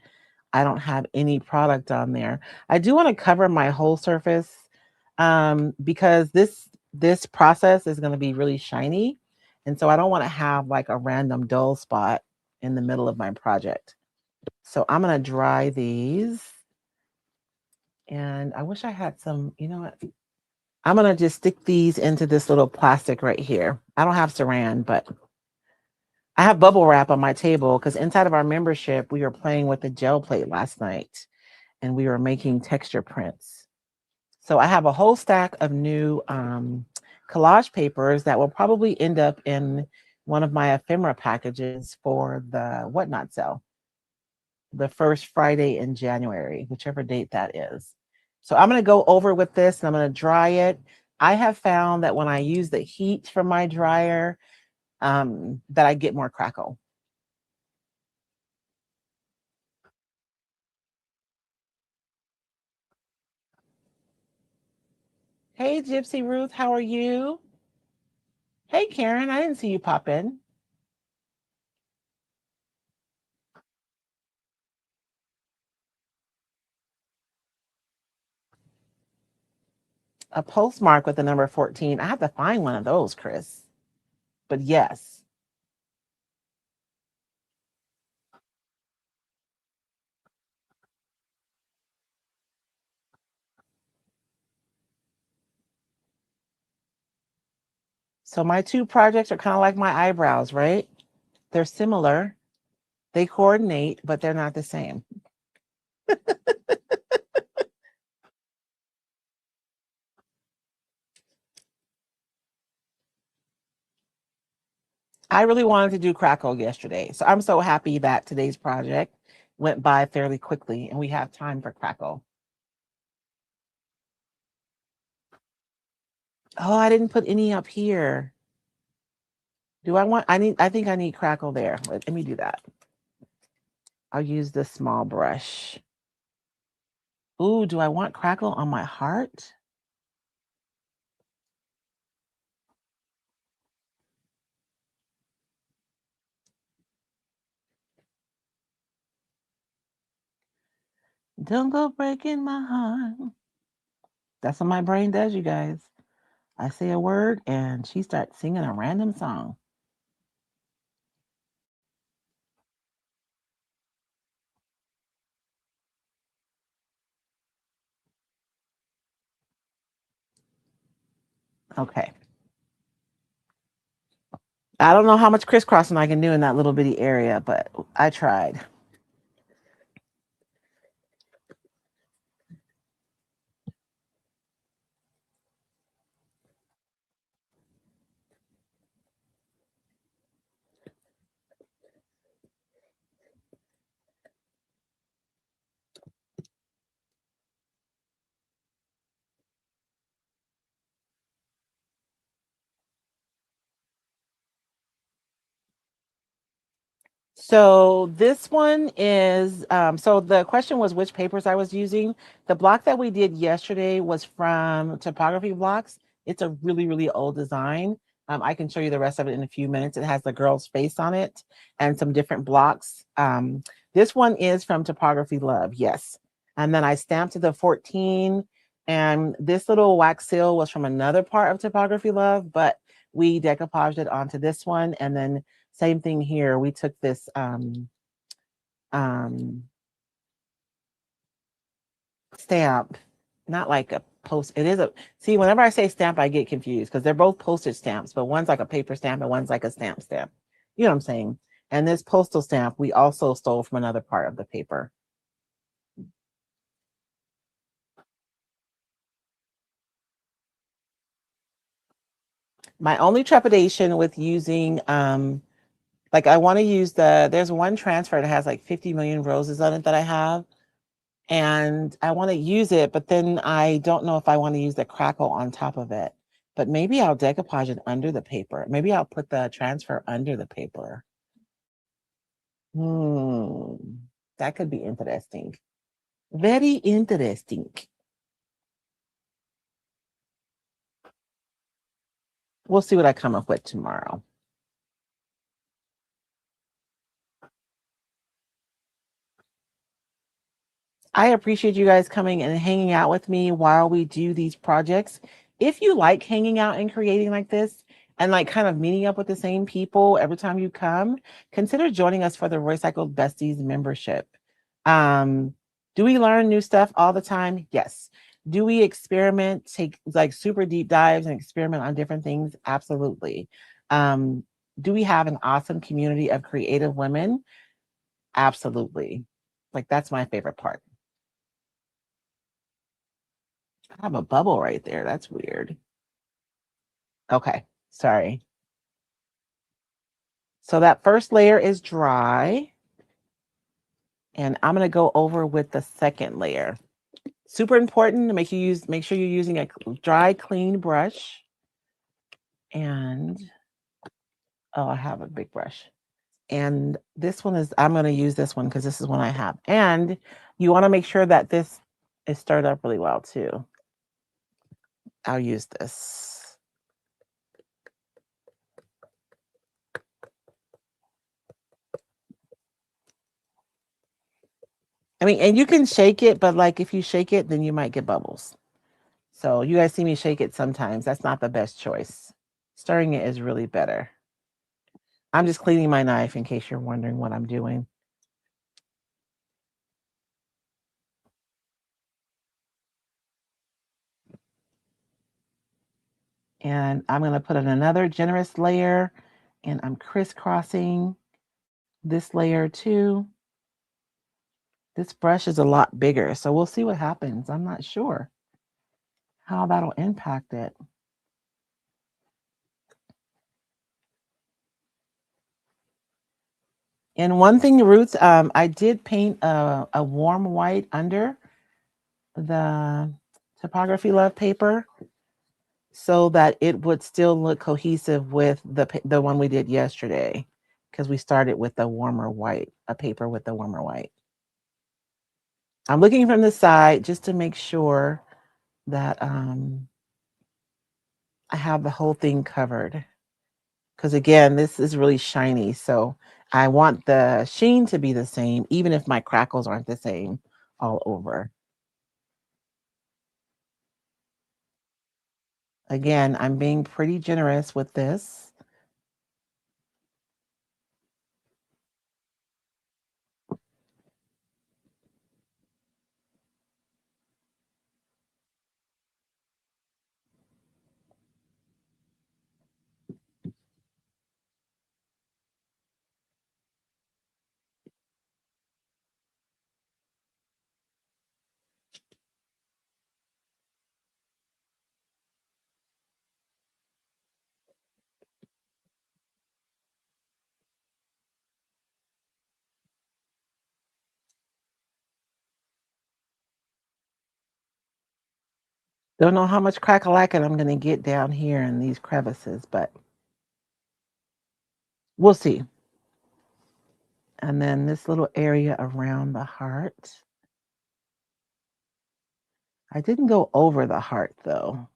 I don't have any product on there. I do want to cover my whole surface because this process is going to be really shiny. And so I don't want to have like a random dull spot in the middle of my project. So I'm going to dry these. And I wish I had some, you know what? I'm going to just stick these into this little plastic right here. I don't have saran, but I have bubble wrap on my table because inside of our membership, we were playing with the gel plate last night and we were making texture prints. So I have a whole stack of new collage papers that will probably end up in one of my ephemera packages for the whatnot sale, the first Friday in January, whichever date that is. So I'm going to go over with this and I'm going to dry it. I have found that when I use the heat from my dryer, that I get more crackle. Hey, Gypsy Ruth, how are you? Hey, Karen, I didn't see you pop in. A postmark with the number 14. I have to find one of those, Chris. But yes. So my two projects are kind of like my eyebrows, right? They're similar. They coordinate, but they're not the same. I really wanted to do Crackle yesterday. So I'm so happy that today's project went by fairly quickly and we have time for Crackle. Oh, I didn't put any up here. Do I think I need crackle there. Let me do that. I'll use the small brush. Ooh, do I want crackle on my heart? Don't go breaking my heart. That's what my brain does, you guys. I say a word and she starts singing a random song. Okay. I don't know how much crisscrossing I can do in that little bitty area, but I tried. So this one is so the question was which papers I was using. The block that we did yesterday was from Topography Blocks. It's a really, really old design. I can show you the rest of it in a few minutes. It has the girl's face on it and some different blocks. This one is from Topography Love, yes. And then I stamped the 14, and this little wax seal was from another part of Topography Love, but we decoupaged it onto this one, and then same thing here. We took this um, stamp, not like a post. It is a, see, whenever I say stamp, I get confused because they're both postage stamps, but one's like a paper stamp and one's like a stamp stamp. You know what I'm saying? And this postal stamp, we also stole from another part of the paper. My only trepidation with using, like I want to use there's one transfer that has like 50 million roses on it that I have. And I want to use it, but then I don't know if I want to use the crackle on top of it. But maybe I'll decoupage it under the paper. Maybe I'll put the transfer under the paper. Hmm, that could be interesting. Very interesting. We'll see what I come up with tomorrow. I appreciate you guys coming and hanging out with me while we do these projects. If you like hanging out and creating like this and like kind of meeting up with the same people every time you come, consider joining us for the Recycled Besties membership. Um, do we learn new stuff all the time? Yes. Do we experiment, take like super deep dives and experiment on different things? Absolutely. Um, do we have an awesome community of creative women? Absolutely. Like that's my favorite part. I have a bubble right there. That's weird. Okay, sorry. So that first layer is dry, and I'm gonna go over with the second layer. Super important to make sure you're using a dry, clean brush. And oh, I have a big brush. And this one is I'm gonna use this one because this is one I have. And you want to make sure that this is stirred up really well too. I'll use this. I mean, and you can shake it, but like if you shake it, then you might get bubbles. So you guys see me shake it sometimes. That's not the best choice. Stirring it is really better. I'm just cleaning my knife in case you're wondering what I'm doing. And I'm going to put in another generous layer, and I'm crisscrossing this layer too. This brush is a lot bigger, so we'll see what happens. I'm not sure how that'll impact it. And one thing, Roots, I did paint a warm white under the Topography Love paper. so that it would still look cohesive with the one we did yesterday, because we started with a warmer white, a paper with a warmer white. I'm looking from the side just to make sure that I have the whole thing covered. Because again, this is really shiny, so I want the sheen to be the same, even if my crackles aren't the same all over. Again, I'm being pretty generous with this. Don't know how much crack-a-lackin' I'm gonna get down here in these crevices, but we'll see. And then this little area around the heart. I didn't go over the heart though.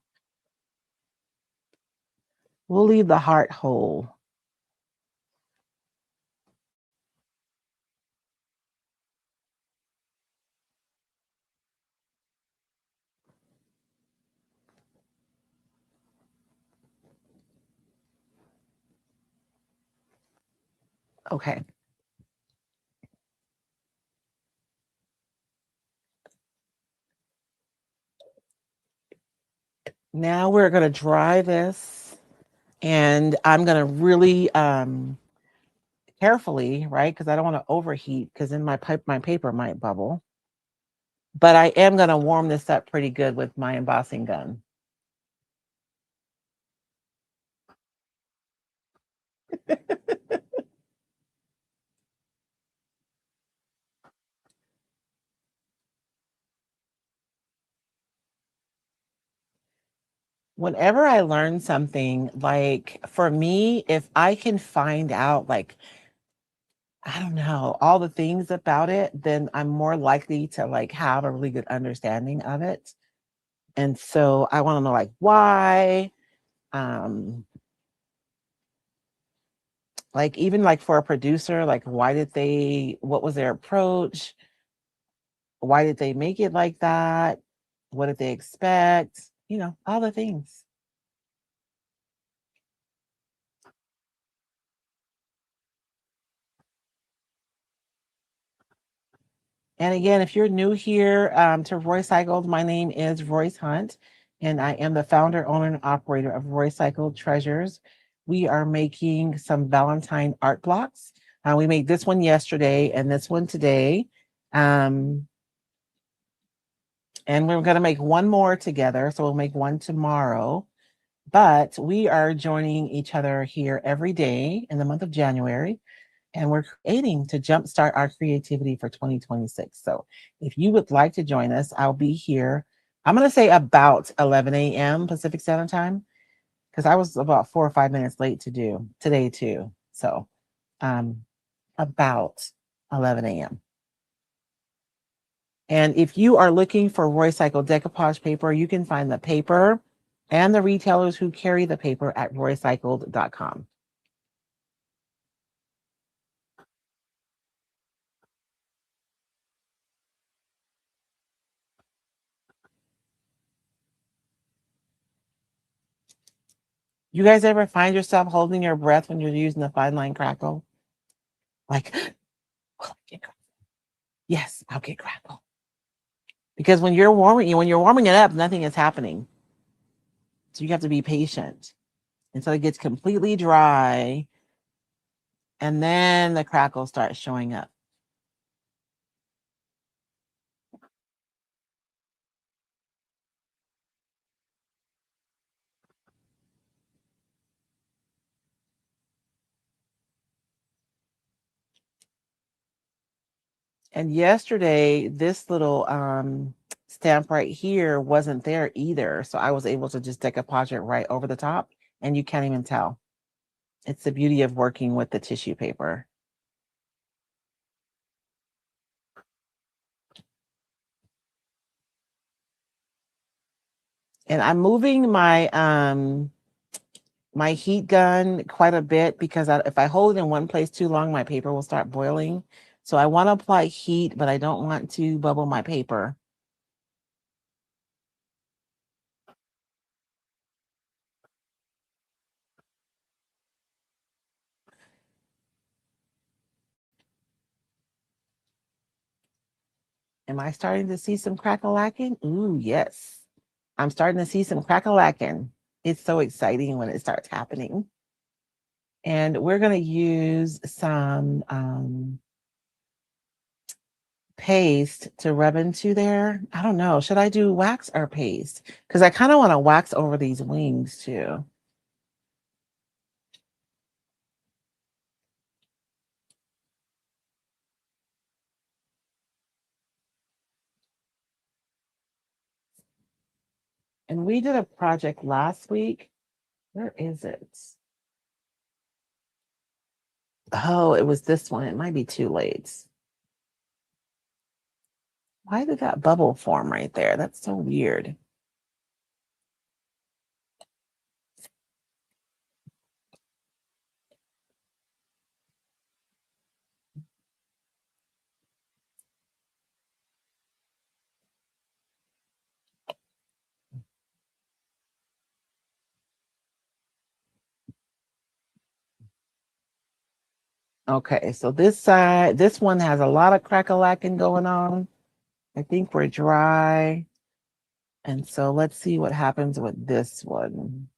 We'll leave the heart whole. Okay. Now we're gonna dry this, and I'm gonna really carefully, right? Because I don't want to overheat, because then my paper might bubble. But I am gonna warm this up pretty good with my embossing gun. Whenever I learn something, like for me, if I can find out, like, I don't know, all the things about it, then I'm more likely to like have a really good understanding of it. And so I want to know like why, um, like even like for a producer, like what was their approach? Why did they make it like that? What did they expect? All the things. And again, if you're new here to Royce Cycled, my name is Royce Hunt, and I am the founder, owner, and operator of Royce Cycled Treasures. We are making some Valentine art blocks. We made this one yesterday and this one today. Um, and we're going to make one more together. So we'll make one tomorrow. But we are joining each other here every day in the month of January, and we're creating to jumpstart our creativity for 2026. So if you would like to join us, I'll be here. I'm going to say about 11 a.m. Pacific Standard Time, because I was about 4 or 5 minutes late to do today too. So um, about 11 a.m. And if you are looking for Royce Cycle decoupage paper, you can find the paper and the retailers who carry the paper at roycycled.com. You guys ever find yourself holding your breath when you're using the fine line crackle? Like, will I get crackle? Yes, I'll get crackle. Because when you're warming it up, nothing is happening. So you have to be patient until it gets completely dry, and then the crackle starts showing up. And yesterday, this little stamp right here wasn't there either. So I was able to just decoupage it right over the top and you can't even tell. It's the beauty of working with the tissue paper. And I'm moving my heat gun quite a bit because if I hold it in one place too long, my paper will start boiling. So I want to apply heat, but I don't want to bubble my paper. Am I starting to see some crack-a-lacking? Ooh, yes. I'm starting to see some crack-a-lacking. It's so exciting when it starts happening. And we're going to use some paste to rub into there. I don't know. Should I do wax or paste? Because I kind of want to wax over these wings too. And we did a project last week. Where is it? Oh, it was this one. It might be too late. Why did that bubble form right there? That's so weird. Okay, so this side, this one has a lot of crack-a-lacking going on. I think we're dry. And so let's see what happens with this one.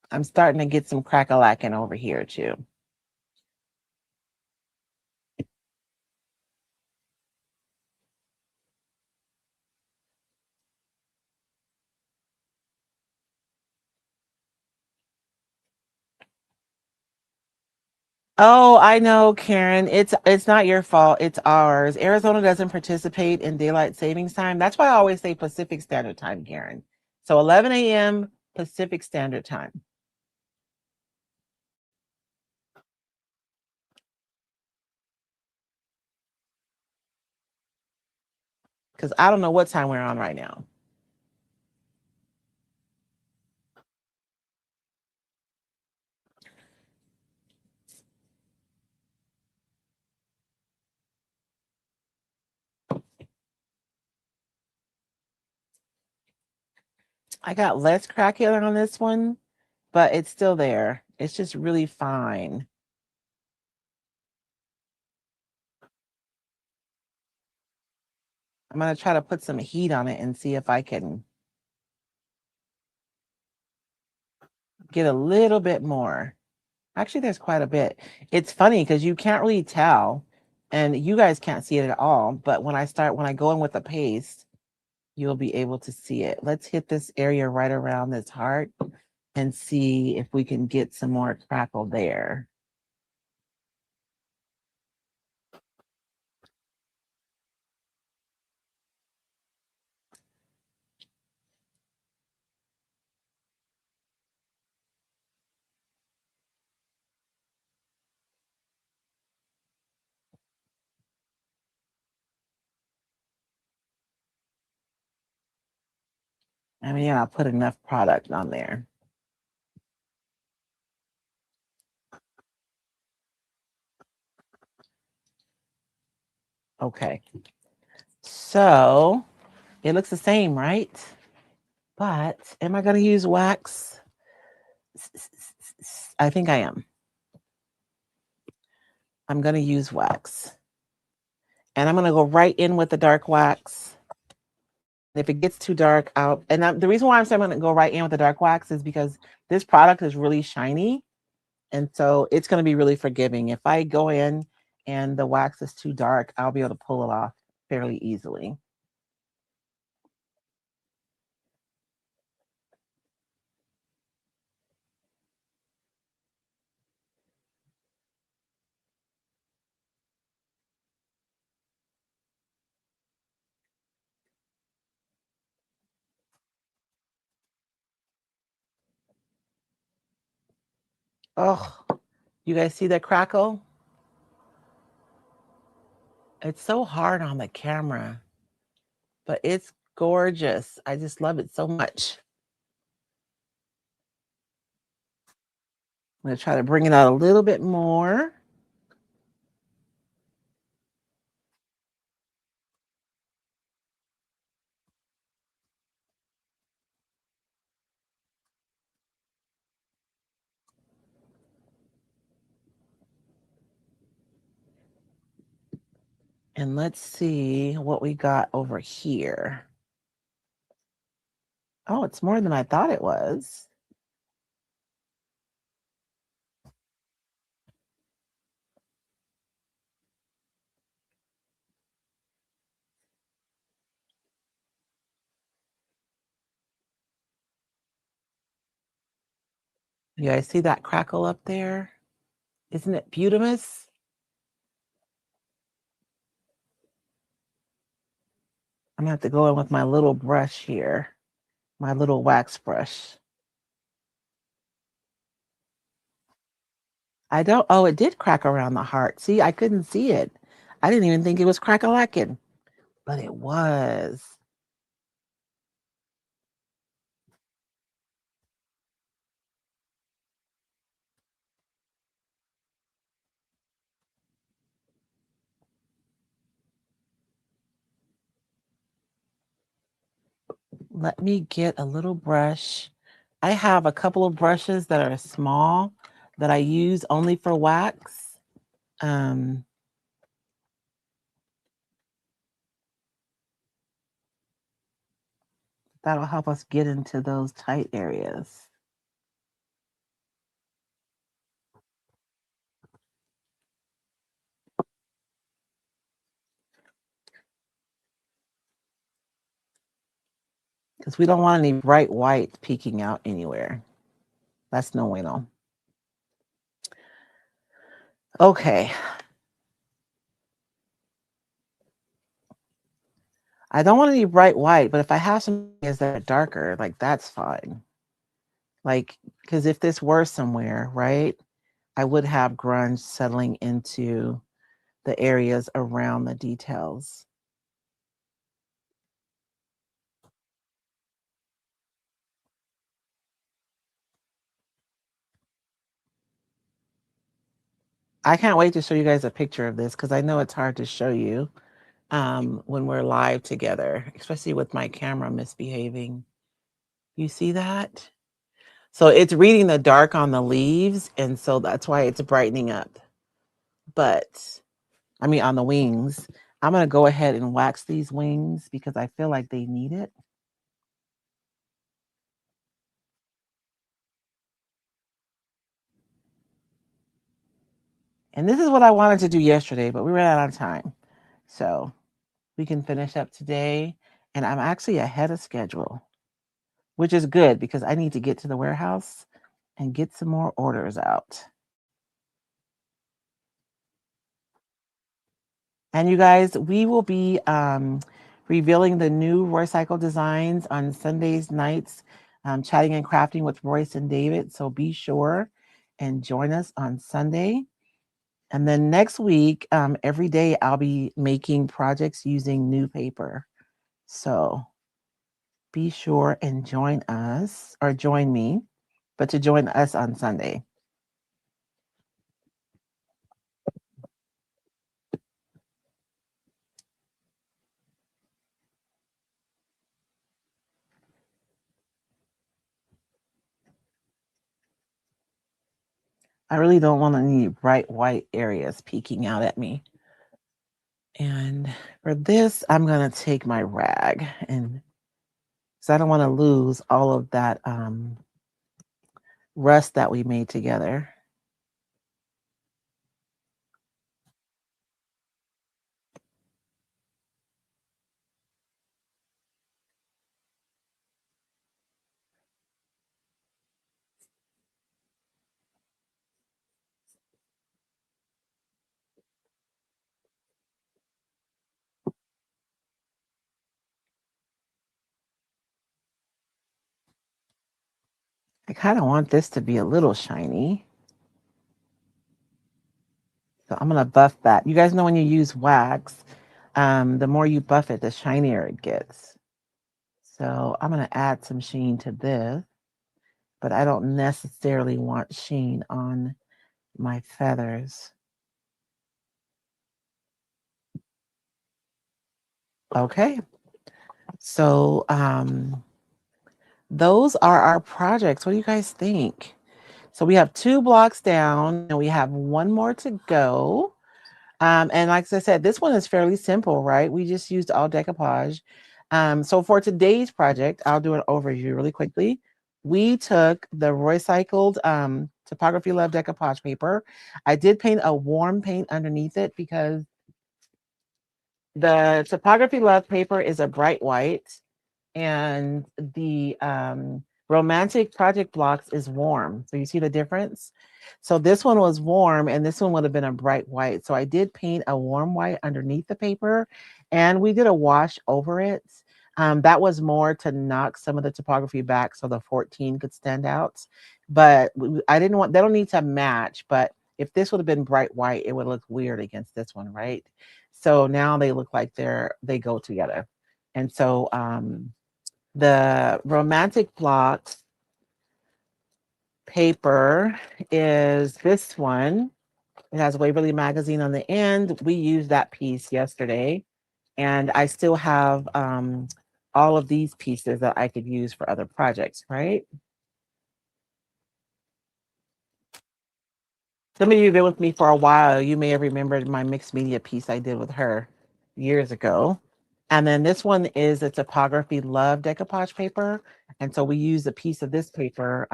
I'm starting to get some crack-a-lacking over here too. Oh, I know, Karen. It's not your fault. It's ours. Arizona doesn't participate in daylight savings time. That's why I always say Pacific Standard Time, Karen. So 11 a.m. Pacific Standard Time. Because I don't know what time we're on right now. I got less crackling on this one, but it's still there. It's just really fine. I'm gonna try to put some heat on it and see if I can get a little bit more. Actually, there's quite a bit. It's funny because you can't really tell, and you guys can't see it at all. But when I go in with the paste, you'll be able to see it. Let's hit this area right around this heart and see if we can get some more crackle there. I mean, I'll put enough product on there. Okay. So it looks the same, right? But am I going to use wax? I think I am. I'm going to use wax. And I'm going to go right in with the dark wax. If it gets too dark out, the reason why I'm saying I'm going to go right in with the dark wax is because this product is really shiny. And so it's going to be really forgiving. If I go in and the wax is too dark, I'll be able to pull it off fairly easily. Oh, you guys see that crackle? It's so hard on the camera, but it's gorgeous. I just love it so much. I'm going to try to bring it out a little bit more. And let's see what we got over here. Oh, it's more than I thought it was. You guys see that crackle up there? Isn't it beautiful? I'm gonna have to go in with my little brush here, my little wax brush. I don't, oh, it did crack around the heart. See, I couldn't see it. I didn't even think it was crack-a-lacking, but it was. Let me get a little brush. I have a couple of brushes that are small that I use only for wax. Um, that'll help us get into those tight areas. Because we don't want any bright white peeking out anywhere. That's no bueno. Okay. I don't want any bright white, but if I have some areas that are darker, like that's fine. Like, because if this were somewhere, right, I would have grunge settling into the areas around the details. I can't wait to show you guys a picture of this because I know it's hard to show you when we're live together, especially with my camera misbehaving. You see that? So it's reading the dark on the leaves, and so that's why it's brightening up. But I mean, on the wings, I'm going to go ahead and wax these wings because I feel like they need it. And this is what I wanted to do yesterday, but we ran out of time. So we can finish up today. And I'm actually ahead of schedule, which is good because I need to get to the warehouse and get some more orders out. And you guys, we will be revealing the new Royce Cycle designs on Sundays nights, chatting and crafting with Royce and David. So be sure and join us on Sunday. And then next week, every day I'll be making projects using new paper. So be sure and join us or join me, but to join us on Sunday. I really don't want any bright white areas peeking out at me. And for this, I'm going to take my rag and because I don't want to lose all of that rust that we made together. I kind of want this to be a little shiny. So I'm gonna buff that. You guys know when you use wax, the more you buff it, the shinier it gets. So I'm gonna add some sheen to this, but I don't necessarily want sheen on my feathers. Okay. So those are our projects. What do you guys think? So we have 2 blocks down and we have 1 more to go. And like I said, this one is fairly simple, right? We just used all decoupage. So for today's project, I'll do an overview really quickly. We took the recycled Typography Love decoupage paper. I did paint a warm paint underneath it because the Typography Love paper is a bright white and the romantic project blocks is warm. So you see the difference? So this one was warm and this one would have been a bright white. So I did paint a warm white underneath the paper and we did a wash over it. That was more to knock some of the typography back so the 14 could stand out. But I didn't want, they don't need to match, but if this would have been bright white, it would look weird against this one, right? So now they look like they go together. And so the romantic blocks paper is this one. It has Waverly Magazine on the end. We used that piece yesterday. And I still have all of these pieces that I could use for other projects, right? Some of you have been with me for a while. You may have remembered my mixed media piece I did with her years ago. And then this one is a Typography Love decoupage paper. And so we use a piece of this paper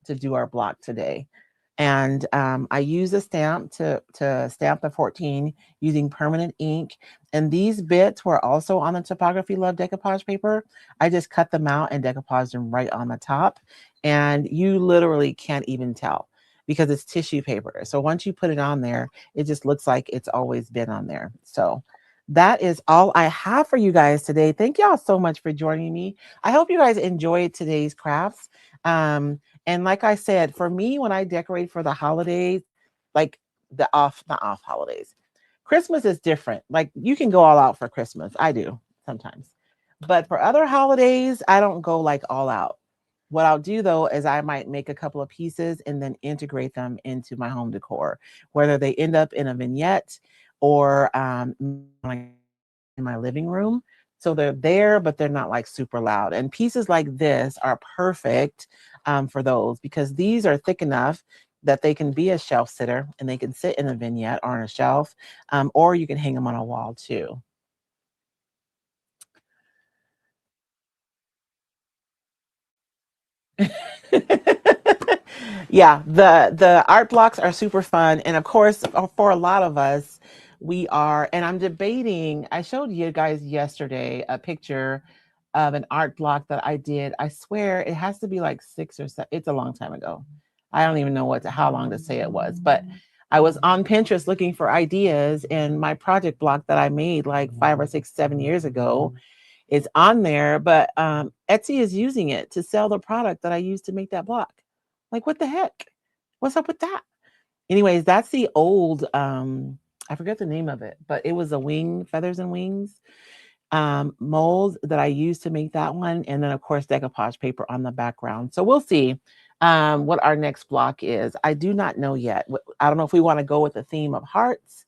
to do our block today. And I use a stamp to stamp the 14 using permanent ink. And these bits were also on the Typography Love decoupage paper. I just cut them out and decoupaged them right on the top. And you literally can't even tell because it's tissue paper. So once you put it on there, it just looks like it's always been on there. So that is all I have for you guys today. Thank y'all so much for joining me. I hope you guys enjoyed today's crafts. And like I said, for me, when I decorate for the holidays, like not off holidays, Christmas is different. Like you can go all out for Christmas. I do sometimes. But for other holidays, I don't go like all out. What I'll do though is I might make a couple of pieces and then integrate them into my home decor, whether they end up in a vignette or like in my living room. So they're there, but they're not like super loud. And pieces like this are perfect for those because these are thick enough that they can be a shelf sitter and they can sit in a vignette or on a shelf, or you can hang them on a wall too. Yeah, the art blocks are super fun, and of course, for a lot of us, we are. And I'm debating. I showed you guys yesterday a picture of an art block that I did. I swear it has to be like 6 or 7. It's a long time ago. I don't even know how long to say it was, but I was on Pinterest looking for ideas, and my project block that I made like 5 or 6, 7 years ago is on there, but Etsy is using it to sell the product that I used to make that block. Like, what the heck? What's up with that? Anyways, that's the old, I forget the name of it, but it was a feathers and wings mold that I used to make that one. And then, of course, decoupage paper on the background. So we'll see what our next block is. I do not know yet. I don't know if we want to go with the theme of hearts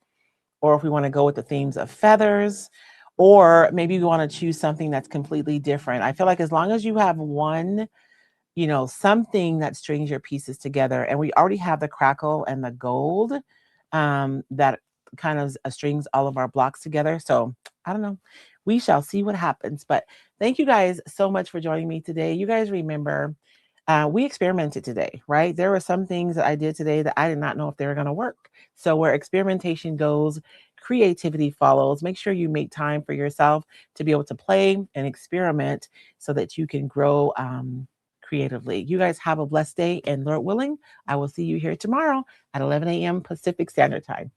or if we want to go with the themes of feathers, or maybe we want to choose something that's completely different. I feel like as long as you have one, something that strings your pieces together, and we already have the crackle and the gold that kind of strings all of our blocks together. So I don't know. We shall see what happens. But thank you guys so much for joining me today. You guys remember we experimented today, right? There were some things that I did today that I did not know if they were going to work. So where experimentation goes, creativity follows. Make sure you make time for yourself to be able to play and experiment so that you can grow creatively. You guys have a blessed day, and Lord willing, I will see you here tomorrow at 11 a.m. Pacific Standard Time.